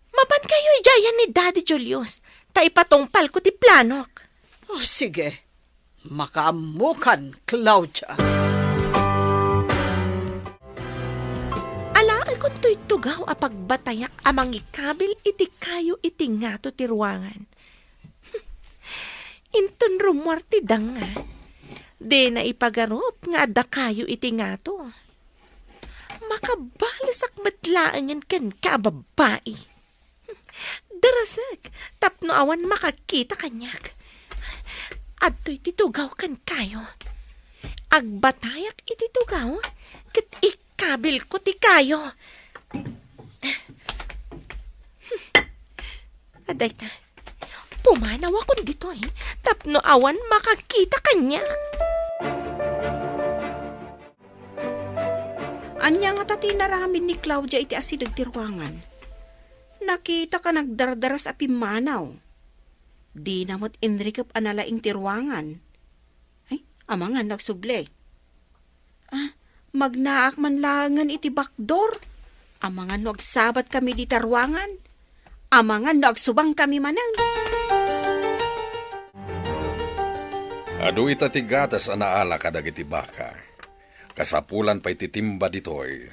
Mapan kayo ijayan ni Daddy Julius, ta ipatungpal ko ti planok. Oh, sige, makaamukan, Claudia. Alaan ko to'y tugaw a pagbatayak amang ikabil iti kayo iti ngato ti ruangan. Inton rumwar ti danga. De na ipagarup nga adda kayo iti ngato. Makabalasak matlaangan kan kababae. Darasag, tapno awan makakita kanyak. Adto'y titugaw kan kayo. Agbatayak ititugaw, ket ikabil ko ti kayo. Aday ta, pumanaw ako dito tapno awan makakita kanya. Anya nga tati naramin ni Claudia iti asidag ti ruangan. Nakita ka nagdardaras a pimanaw. Di namot inrikap analaing ti ruangan. Ay, amangan nagsuble. Magnaak man langan iti bakdor. Amangan nagsabat kami di tarwangan. Amangan nagsubang kami manang. Adu itatigatas anaala kadag iti baka. Kasapulan pa ititimba ditoy.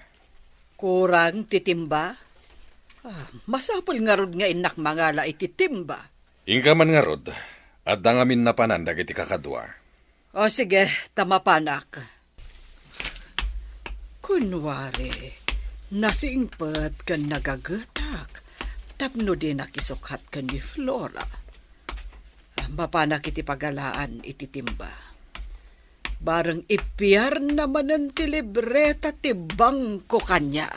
Kurang titimba? Masapul nga rod nga inak mangala ititimba. Ingka man nga rod, at dangamin na panandag iti kakadwa. O sige, tamapanak. Kunwari, nasingpet ka nagagatak. Tapno din nakisukhat ka ni Flora. Mapanak iti pagalaan iti timba. Barang ipiyar naman ang tilibreta ti bangko kanya.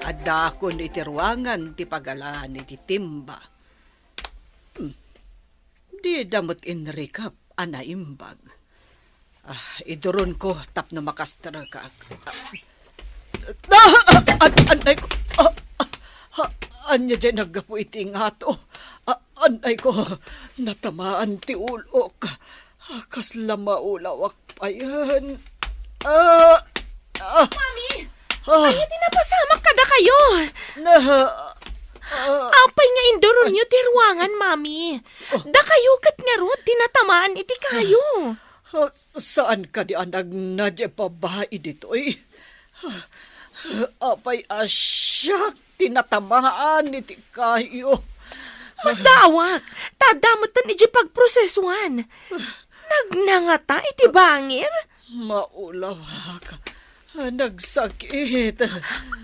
Adakon iti ruangan ti pagalaan iti timba. Di damot inrikap anaimbag. Iduron ko tapno makastra ka. Anay ko. Anya dyan naggapo iti nga to. Anay ko. Natamaan ti ulok. Kasla maulawak pa yan. Mami! Ay, tinapasamak kada kayo! Apay nga indoron nyo ti ruangan, Mami. Da kayo kat nga ron, tinatamaan iti kayo. Saan ka di anag na dyan babae dito'y? Apay asyak, tinatamaan iti kayo. Mas dawak, tadamutan iti pagprosesuan. Nagnangata iti bangir. Maulawak, nagsakit.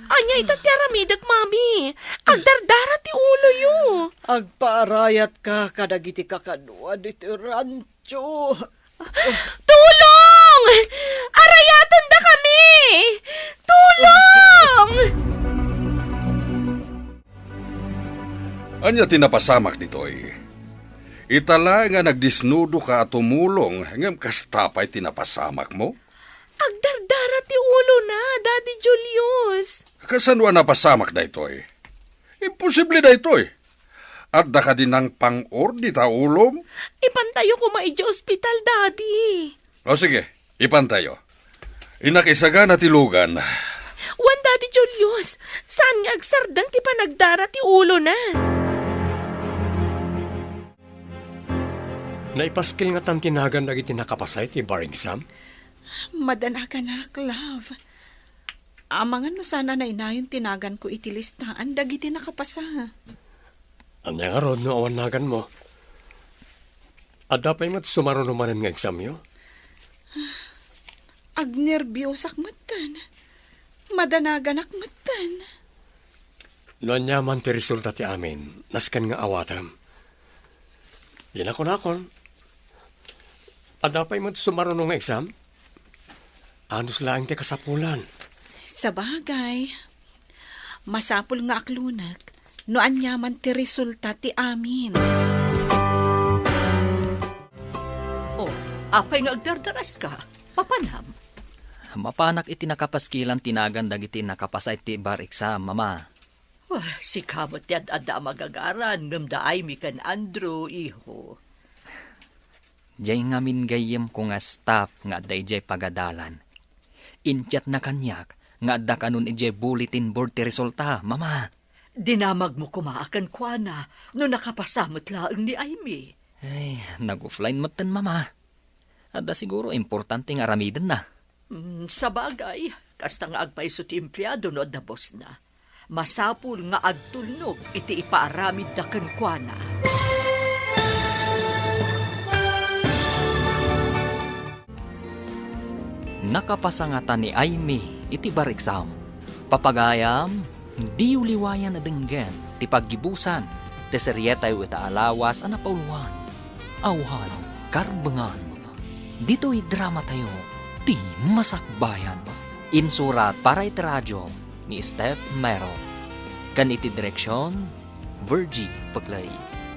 Anya itatiyaramidag, Mami. Agdardara ti ulo yo. Agparayat ka kadagiti kakanuan iti rancho. Tulong! Arayatan da kami! Tulong! Anya tinapasamak ditoy. Itala nga nagdisnudo ka at tumulong ngam kastapay tinapasamak mo? Agdardara ti ulo na, Daddy Julius. Kasanwa napasamak da itoy? Imposible da itoy. At da ka din ng pang-or di ta ulom? Ipantayo ko maidyo ospital, Daddy. O sige, ipantayo. Inakisaga na tilugan. Wan, Daddy Julius, saan nga agsardang ti panagdara ti ulo na? Naipaskil nga tantinagan dagiti nakapasay ti bar exam? Madanagan na, love. Amangan no sana na inayon tinagan ko iti listahan dagiti nakapasa. Anya nga rod no awan nagan mo. Adda pa'y mat sumaro naman nga exam yo? Agnerbyosak matan. Madanagan matan. No anya man ti resulta ti amin, naskan nga awatam. Di na kon. Adda pa'y mat sumaro nga exam? Anos lang ti kasapulan. Sa bagay, masapul nga aklunag, no anyaman ti resulta ti amin. Apay nga agdardaras ka. Papanam. Mapanak iti nakapaskilan tinagan dagiti nakapasay ti bar exam, Mama. Si kamot yan ada magagaran. Ngamdaay mi kan Andrew, iho. Jay ngamin gayem ko nga staff nga day jay pagadalan. Intyat na kanyak nga adda kanun ijay bulletin board ti resulta, Mama. Dinamag mo kumaakan kwa na no nakapasamot laang ni Amy. Ay, nag-offline matan, Mama. Adda siguro importante nga aramiden na. Sa bagay, kasta nga agpaiso ti empleyado no da boss na. Masapul nga agtulnog iti ipaaramid da ken kwa na. Nakapasangatan ni Amy iti bar exam. Papagayam, di uliwayan na denggen ti paggibusan Teserye tayo itaalawas ang napauluhan. Awan, karbangan. Dito'y drama tayo, ti masakbayan. Insurat para itiradyo ni Steph Mero. Kan iti direksyon, Virgie Paglay.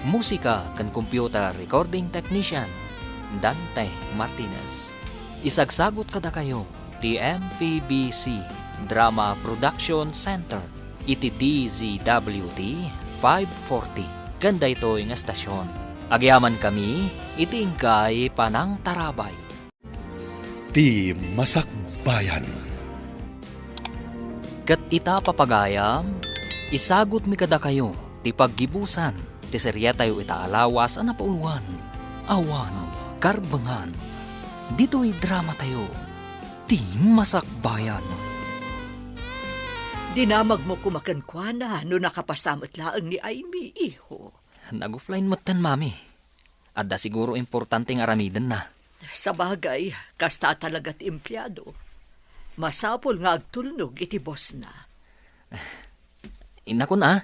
Musika kan computer recording technician, Dante Martinez. Isagsagot kada kayo, ti MPBC Drama Production Center. Iti DZWT 540. Ganda ito yung estasyon. Agyaman kami, iti ingkay Panang Tarabay. Ti Masakbayan. Kat ita papagayam, isagot mi kada kayo, ti paggibusan, ti serya tayo itaalawas ang napauluhan. Awan, karbangan. Dito'y drama tayo, ti masakbayan. Dinamag mo kumakankwana no nakapasamot laang ni Aimee, iho. Nag-offline matan, mami. Adda siguro importanteng aramidan na. Sa bagay, kasta talaga't empleyado. Masapol nga agtulnog iti boss na. Ina ko na,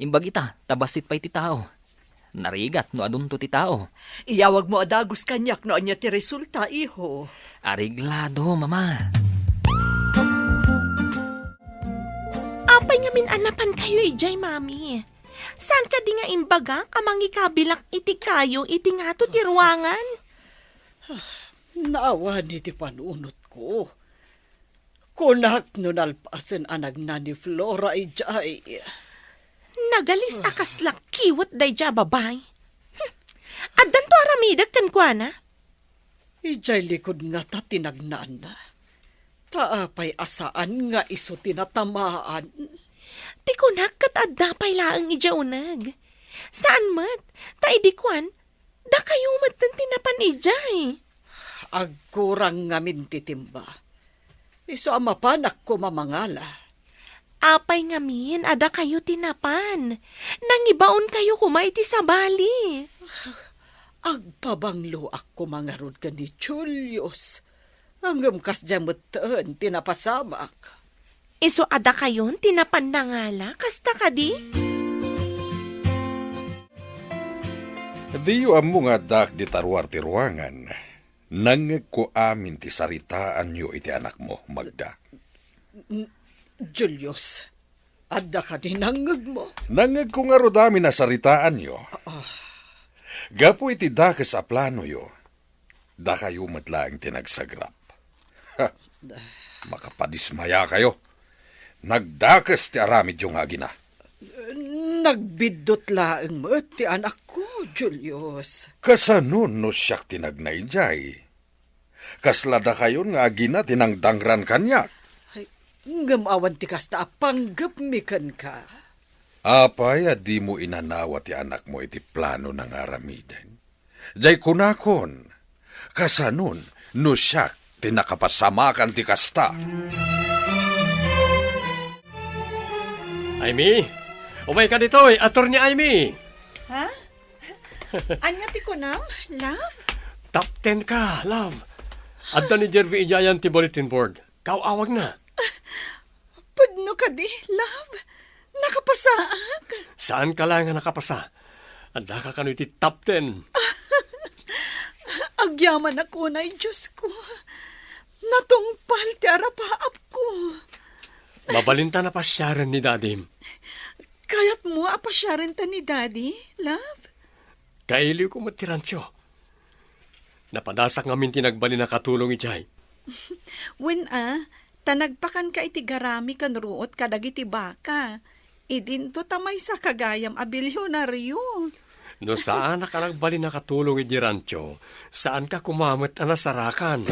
imbag ita, tabasit pa iti tao. Narigat no adunto ti tao. Iyawag mo adagos kanyak no anya ti resulta, iho. Ariglado, mama. Apay nga minanapan kayo ijay, mami. Saan ka di nga imbaga kamangi kabilak iti kayo iti nga to ti ruangan? Naawa ni ti panunot ko. Kunak no nalpasan anag na ni Flora ijay. Nagalis akas lak kiwat day ja babay. Addan to aramidag kan kwa na? Ijay likod nga ta tinagnaan na. Taapay asaan nga iso tinatamaan. Ti kunak kat adda pay laang ija unag. Saan mat? Ta idikwan? Da kayo mat tinapan ijay. Agkurang nga mintitimba. Iso amapanak ko mamangala. Apay ngamin, ada kayo tinapan. Nangibaon kayo kumaiti sa bali. Agpabanglo ako mangarod ka ni Julius. Hanggang kas jamutan, tinapasamak. Iso ada kayon, tinapan na ngala, kasta ka di? Diyo amo nga dak di taruar ti ruangan. Nangeg ko amin ti saritaan nyo iti anak mo, Magda. Julius, adda ka ni nangag mo. Nangeg ko nga rodami na saritaan nyo. Gapo iti dakes a plano yo. Da kayo matlaang tinagsagrap. Ha, makapadismaya kayo. Nagdakes ti aramid yung agina. Nagbidot laang mo ti anak ko, Julius. Kasanon no siyak tinagnay jay. Kaslada kayo nga agina tinangdangran kanyak. Ngamawan ti kasta panggap mikan ka. Apay, di mo inanawa ti anak mo iti plano ng aramidan. Jay kunakon, kasanon no siyak tinakapasamakan ti kasta. Aimee! Umay ka dito, ator ni Aimee! Ha? Anya ti kunam? Love? Top 10 ka, love. Adda ni Jervy Ijayan ti bulletin board. Kawawag na. Pudno ka di, love. Nakapasaak. Saan ka lang nga nakapasa? Adda ka kano iti top 10. Agyaman ako na, Diyos ko. Natungpal ti arapaap ko. Mabalinta na pasyaran ni Dadim. Kayat mo apasyaran ta ni Daddy, love? Kailiw ko matiransyo. Napadasak ngamin tinagbali na katulong ijay. When tanagpakan ka iti garami kan ruot kadag iti baka. Idinto tamay sa kagayam abilyonaryo. No saan na ka nagbali na katulong iti rancho, saan ka kumamit na nasarakan?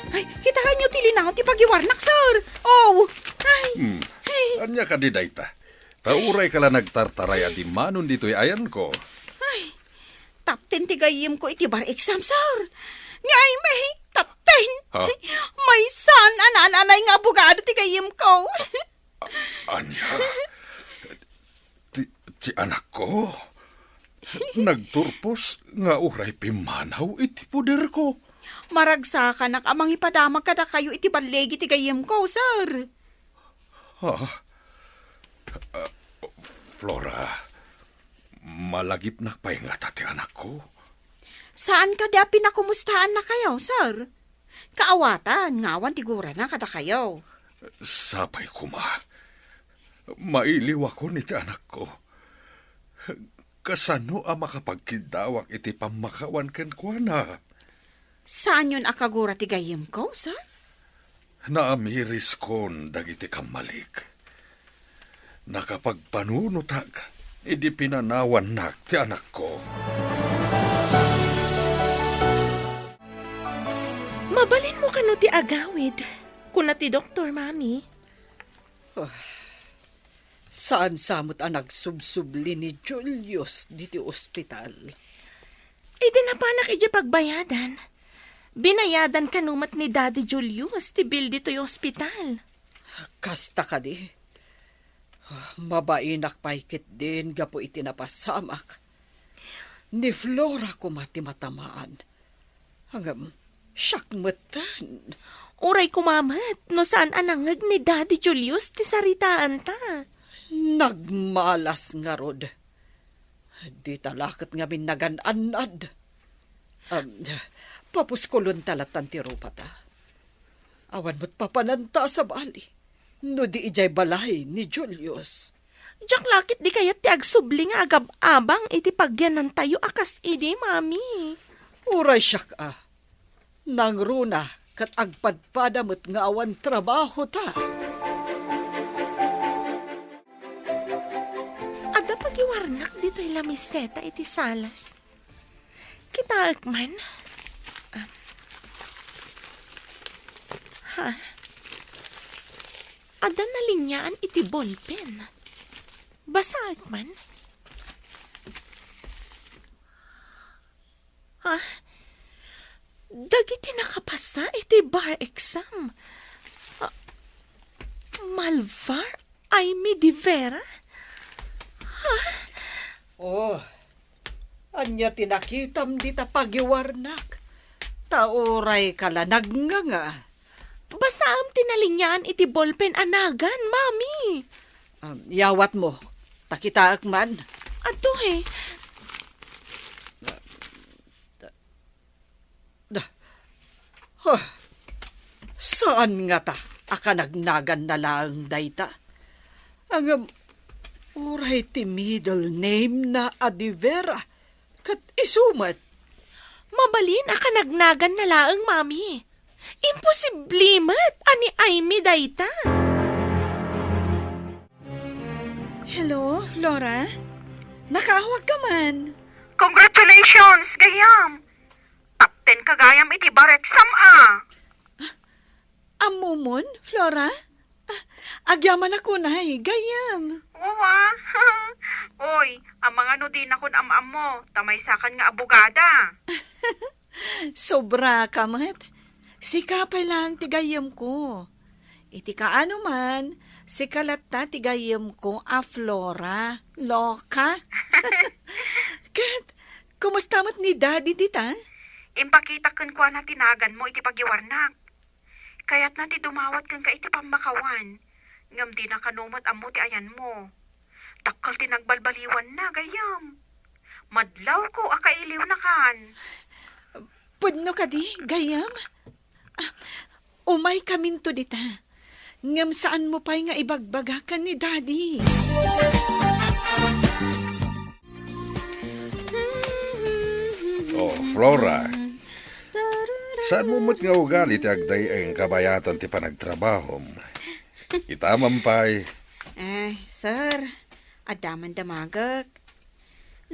Ay, kitahan niyo tilinaw ti pagiwarnak, sir. Oh, ay. Anya ka di dayta. Tauray ka lang nagtartaray at manon dito'y ayan ko. Ay, top 10 tigayim ko iti bar exam, sir. Ni ay may top 10. Ha? May son, ananay nga abogado tigayim ko. Anya? Ti anak ko? Nagturpos nga uray pimanaw iti puder ko. Maragsakan nak amang ipadamag kada kayo iti balegi tigayim ko, sir. Ha? Flora, malagip na pa'y nga tati anak ko. Saan ka da pinakumustahan na kayo, sir? Kaawatan, ngawan tigura na kada kayo. Sapay kuma. Mailiw ako ni ti anak ko. Kasano ang makapagkidawak iti pamakawan ken kuana? Saan yun akagura tigayim ko, sir? Naamiris kon dagiti kamalik. Nakapagpanunutag, idi pinanawan nak ti anak ko. Mabalin mo kano ti agawid. Kuna ti doktor, mami. Saan samot ang nagsubsubli ni Julius diti ospital? Idi na panak iti pagbayadan. Binayadan kanumat ni Daddy Julius ti bill dito yung ospital. Kasta ka di. Mabainak paikit din gapo iti napasamak. Ni Flora ko matamaan. Hanggang syakmatan. Uray kumamat, no saan anangag ni Daddy Julius ti saritaan ta. Nagmalas nga rod. Di talakat nga minagan-anad. Papuskulon talatan ti rupata. Awan mo't papananta sa bali. No di ijay balay ni Julius. Diyak lakit di kayat ti agsubli nga agab-abang iti pagyanan tayo akas idi, mami. Uray siyak Nang runa kat agpadpadamot nga awan trabaho ta. Ada pagiwarnak dito'y lamiseta iti salas. Kita man. Ada na linyaan iti ballpen. Basag man. Dagiti nakapasa iti bar exam. Malvar Aimee de Vera? Anya tinakitam di ta pagiwarnak. Tauray kala nagnga. Basaam tinalinyaan iti ballpen anagan, mami. Yawat mo. Takitaak man. Ato Saan nga ta? Aka nagnagan na lang dayta. Ang uray ti middle name na Adivera. Kat isumat. Mabalin aka nagnagan na laang, mami. Imposiblimat ani Aimee dayta. Hello, Flora? Nakahawag ka man. Congratulations, gayam! Top 10 kagayam iti bar exam Amumon, Flora? Agyaman ako na gayam. Uwa. Oy, ang mga nudin akon am mo, tamaysakan nga abogada. Sobra ka, mat. Sikapay lang tigayam ko. Iti kaano man, sikalat ta tigayam ko Flora. Loka? Kat, kumusta mat ni Daddy dita? Impakita kan kwa na tinagan mo iti pagiwarnak. Kaya't na ti dumawat kan ka iti pamakawan. Ngam di na kanumat amo ti ayan mo. Takkal ti nagbalbaliwan na, gayam. Madlaw ko, akailiw na kan. Pudno ka di, gayam? Umay kaminto dita. Ngam saan mo pa'y nga ibagbagakan ni Daddy? Flora, saan mo mo't nga ugali ti agday ang kabayatan ti panagtrabahom? Itamampay. Sir, adaman damagak.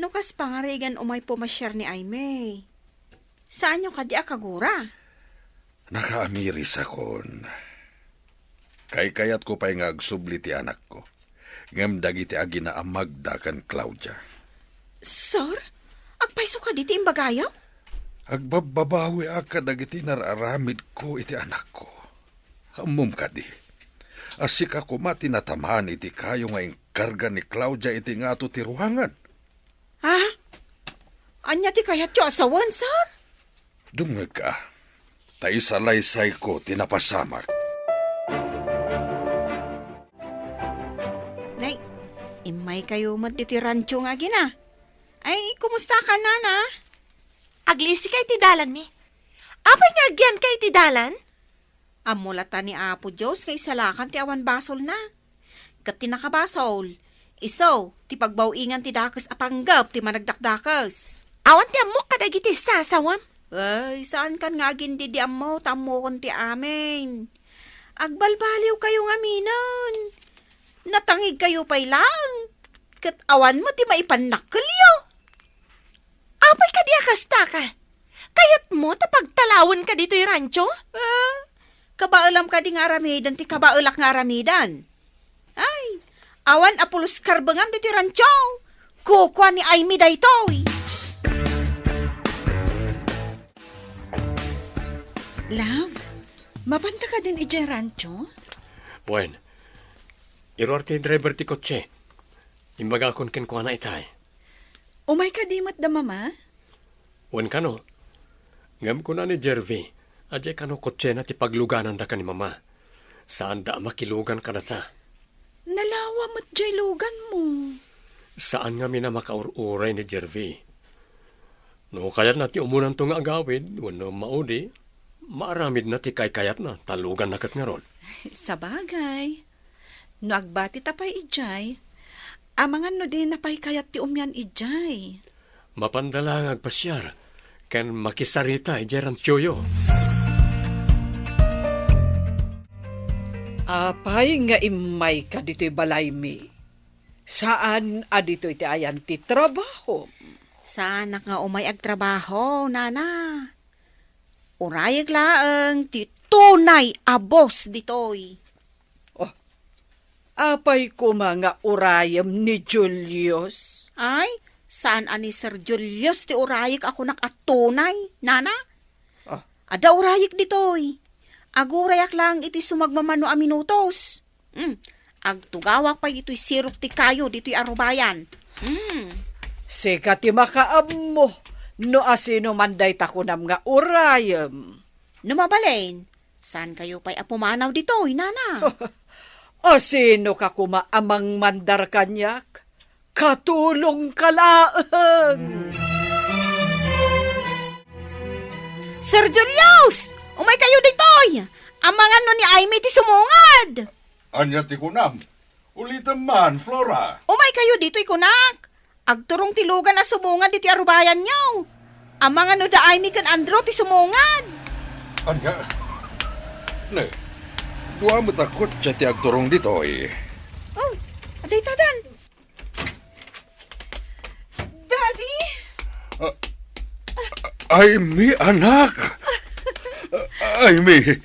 Nukas pangarigan umay pumasyar ni Aimee. Saan yung kadi akagura? Nakaamiris akon. Kayat ko pa'y nga agsubli ti anak ko. Ngam dagiti agi na amagda kan Claudia. Sir, agpaiso ka diti imbagayaw? Agbababawi ka dagiti nararamid ko iti anak ko. Hamum ka di. Asika ko matinatamaan iti kayo nga karga ni Claudia iti nga to ti ruhangan. Anya ti kayat yo asawan, sir? Dungag ka. Tay salaysay ko tinapasamak. Nay, imay Umay kayo diti rancho nga gina. Ay, kumusta ka, Nana? Aglisi kay ti dalan mi. Apay nga agyan kay ti dalan? Amulata ni Apo Diyos kay salakan ti awan basol na. Kat ti nakabasol. Iso, ti pagbawingan ti dakas apanggap ti managdakdakas. Awan ti amok kadagiti sasawam. Ay, saan kan nga gindi di amo, tamo kon ti amin. Agbalbaliw kayo nga minon. Natangig kayo pa'y lang. Kat awan mo ti maipanakkalyo. Apay ka di akasta ka. Kayat mo tapagtalawon ka dito yung rancho? Kabaalam ka di nga aramidan ti kabaelak nga aramidan. Ay, awan apulos karbangam dito yung rancho. Kukwa ni Aimee daytoy. Love, mapanta ka din ije rancho? Wen, iror ti driver ti kotse. Imbaga kon ken kuana itay. Umay ka di mat da mama? Wen kano, ngam ko na ni Jervy, ajay kano kotse na ti pagluganan da ka ni mama. Saan da makilugan ka na ta? Nalawa mat jay lugan mo. Saan nga mina makaururay ni Jervy? No kayat na ti umunan to nga agawid, wano maudi, maaramid na ti kayat na, talugan na kat nga ron. Sa bagay. No agbati tapay ijay, amangan no din napay kayat ti umyan ijay. Mapandala nga agpasyar, ken makisarita ijeran tiyoyo. Apay nga imay ka dito'y balay mi. Saan adito'y ti ayan ti trabaho? Saanak nga umay agtrabaho, Nana. Urayag laeng ti tunay abos ditoy. Apay ko mga urayam ni Julius. Ay, saan ani Sir Julius ti urayag ako nakatunay, Nana? Ada urayag ditoy. Agurayak lang iti sumagmamano a minutos. Agtugawak pa ito'y sirok ti kayo dito'y arubayan. Sika ti makaam mo, no asino manday takunam nga urayam. Numabalain, saan kayo pa'y apumanaw dito'y, Nana? Asino ka kumaamang mandar kanyak? Katulong kalaang! Sir Julius! Umay kayo ditoy! Amangan no ni Aimee ti sumungad! Anya ti kunam. Ulitan man, Flora. Umay kayo dito'y kunak! Agturong tilugan na sumungad diti arubayan niyo! Amangan no da Aimee kan Andrew ti sumungad! Anya? Ne, duwa mo takot siya ti agturong dito eh. Oh, aday tadan! Daddy! Aimee, anak! Aimee,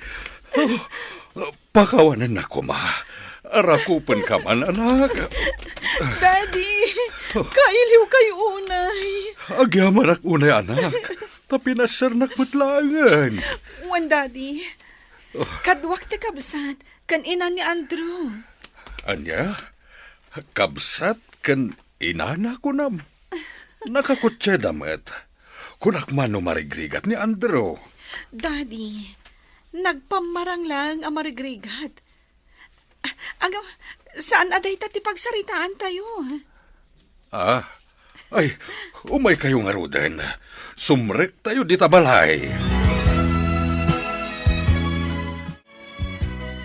pakawanan na ko, ma. Arakupan ka man, anak. Daddy! Kailiw kayo unay. Agyaman ak unay, anak. Tapi nasar nakmatlangan. Wan, Daddy. Kadwak ti kabsat, kan ina ni Andrew. Anya, kabsat kan inana ko nam. Nakakutsa damat. Kunak man marigrigat ni Andrew. Daddy, nagpamarang lang ang marigrigat. Agam, saan aday ti pagsaritaan tayo? Ay, umay kayo nga ruden. Sumrek tayo di tabalay.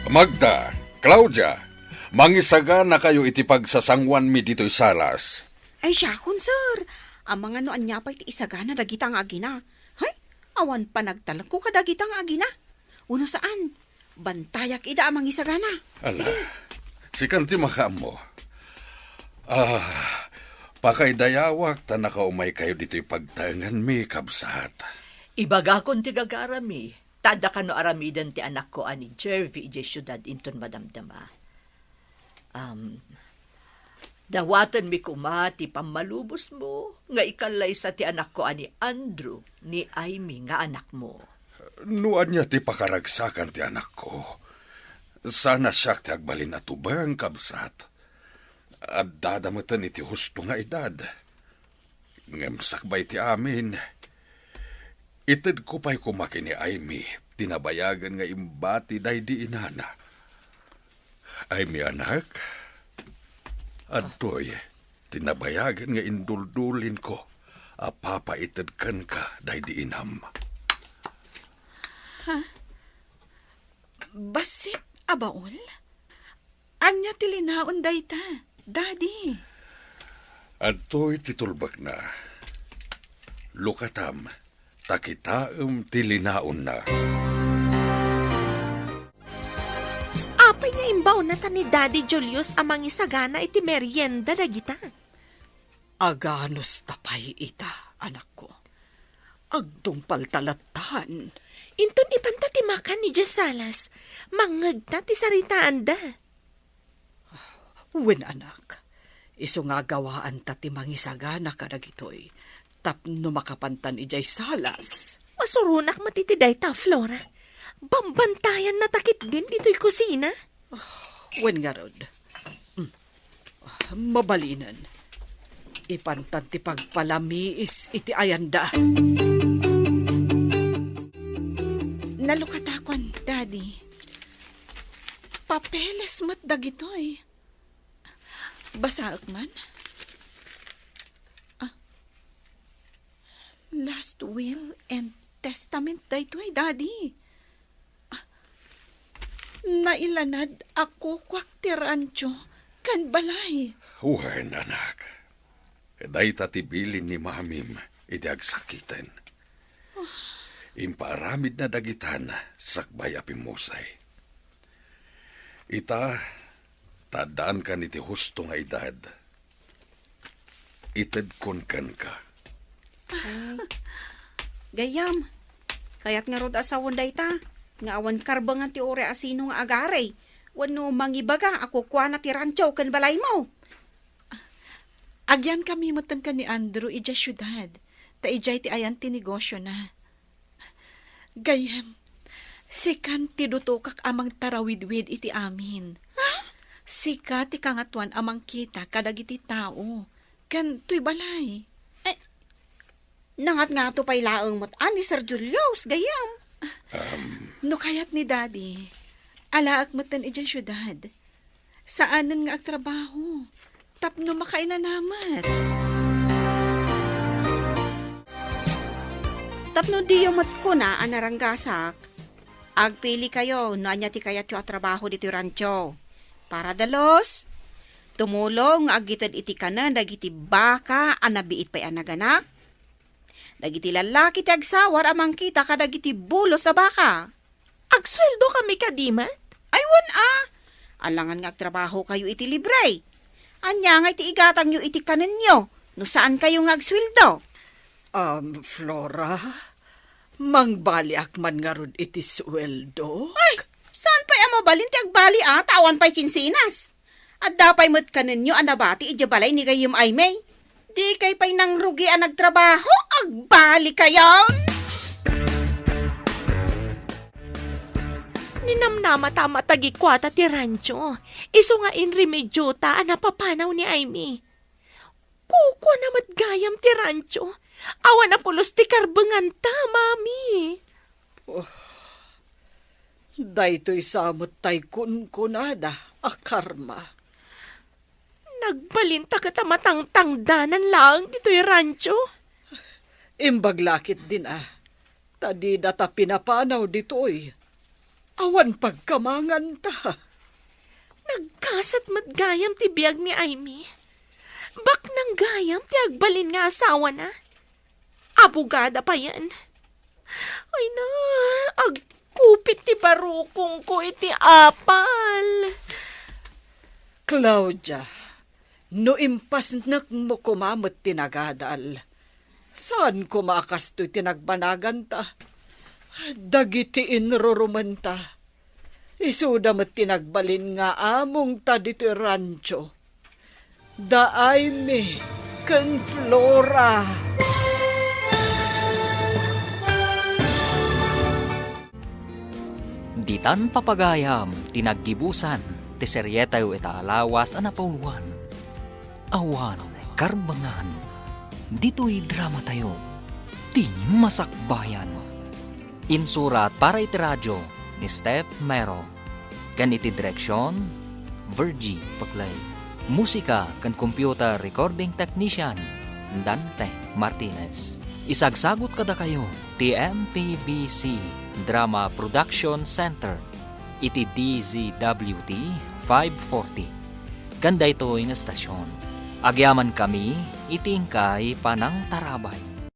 Magda, Claudia, mangisaga na kayo itipagsasangwan mi dito'y salas. Ay siya kun, sir. Ang mga no anya pa iti isaga na dagitang agina. Hay, awan pa nagtalag ko kadagitang agina. Uno saan? Bantayak ida amang isaga na. Ala, si kanti makaam mo. Pakaidayawak ta nakaumay kayo dito'y pagtangan mi kabsat. Ibaga kon ti gagarami. Tada ka no aramidan ti anak ko ani Jervy ije syudad inton madamdama. Dawatan mi kuma ti pamalubos mo nga ikalay sa ti anak ko ani Andrew ni Aimee nga anak mo. Nuan niya ti pakaragsakan ti anak ko. Sana siya ti agbalin na tubang kabsat. At dadamatan iti husto nga edad. Ngemsakbay ti amin. Itid ko pa'y kumaki ni Aimee, tinabayagan nga imbati day di inana. Aimee anak, adtoy, tinabayagan nga induldulin ko. Papaitadkan ka, day di inam. Basik, abaol? Anya tilinaon dayta, Daddy. Adto'y titulbak na. Lukatam, takitaam tilinaon na. Apay nga imbaw na ta ni Daddy Julius amang isagana iti merienda dagita. Aganos tapay ita, anak ko. Agdungpal talatan. Inton ipantatimakan ni Jesalas, mangag na ti saritaan da. Wen anak, iso nga gawaan tati mangisagana kadagitoy. Tapno makapantan ijay salas. Masurunak matitiday ta, Flora. Bambantayan na takit din dito'y kusina. Wen nga rod. Mabalinan. Ipantan ti pagpalamiis iti ayanda. Nalukatakon, Daddy. Papeles mat dagitoy. Basaak man. Last will and testament daytoy, Daddy. Nailanad ako kwak ti rancho kan balay. Uwan, anak. Day tatibilin ni mamim, iti agsakitan. Imparamid na dagitan, sakbay apimusay. Ita, tadaan ka niti husto nga edad. Itadkon kan ka. Gayam, kayat nga rod asawon dayta. Nga awan karbangan ti ore asino nga agare. Wano mangibaga ako kwa na ti rancho kan balay mo. Agyan kami mutan ka ni Andrew ija syudad. Ta ijay ti ayan ti negosyo na. Gayam, sikan ti dutukak amang tarawidwid iti amin. Sika ti kangatuan amang kita kadag iti tao. Kan tuy balay. Nangat nga to pay laeng mat ani Sir Julius, gayam. No kayat ni Daddy, alaak mutan ija syudad. Saanan nga agtrabaho? Tapno makainanamat. Tapno di yung mat ko na anaranggasak. Agpili kayo no anya ti kayat yung trabaho dito rancho. Para dalos, tumulong agitad iti kanan dagiti baka anabiit pa'y anaganak. Dagiti lalaki ti agsawar amang kita kadagiti bulo sa baka. Agsweldo kami kadimat? Aywan alangan nga agtrabaho kayo iti libre. Anya nga iti igatang yu iti kanan nyo. No saan kayo nga agsweldo? Flora, mangbali akman nga rod iti sweldo? Ay, saan pa'y amabalin ti agbali tawan pa'y kinsinas? At dapay mo't kanan nyo anabati ijabalay ni gayim ay may. Di kay pa'y nang rugi ang nagtrabaho, agbali kayo! Ninamnama tama tagikwata ti rancho. Iso nga inremedyota napapanaw ni Aimee. Kuko na matgayam ti rancho. Awan na pulos ti karbangan ta, Mami. Daytoy samot tay kunkunada, akarma. Nagbalinta ka tamatang-tangdanan lang dito'y rancho. Imbaglakit din Tadi data pinapanaw ditoy. Awan pagkamangan ta. Nagkasat matgayam ti biyag ni Aimee. Bak nang gayam ti agbalin nga asawa na. Abugada pa yan. Ay na, agkupit ti barukong ko iti apal. Claudia, no impasnak mo kumamot tinagadal. Saan kumakasto'y tinagbanagan ta? Dagiti inrurumanta. Isuda mo't tinagbalin nga among ta dito rancho. Daay me, kan Flora. Ditan papagayam, tinaggibusan, ti seryetayo itaalawas anapuluan. Awan, karbangan, dito'y drama tayo, ti masakbayan. Insurat para iti radyo ni Steph Mero. Ganiti direksyon, Virgie Paglay. Musika kan computer recording technician Dante Martinez. Isagsagot kada kayo ti MPBC Drama Production Center iti DZWT 540. Ganda ito yung estasyon. Agyaman kami, itingkay panang tarabay.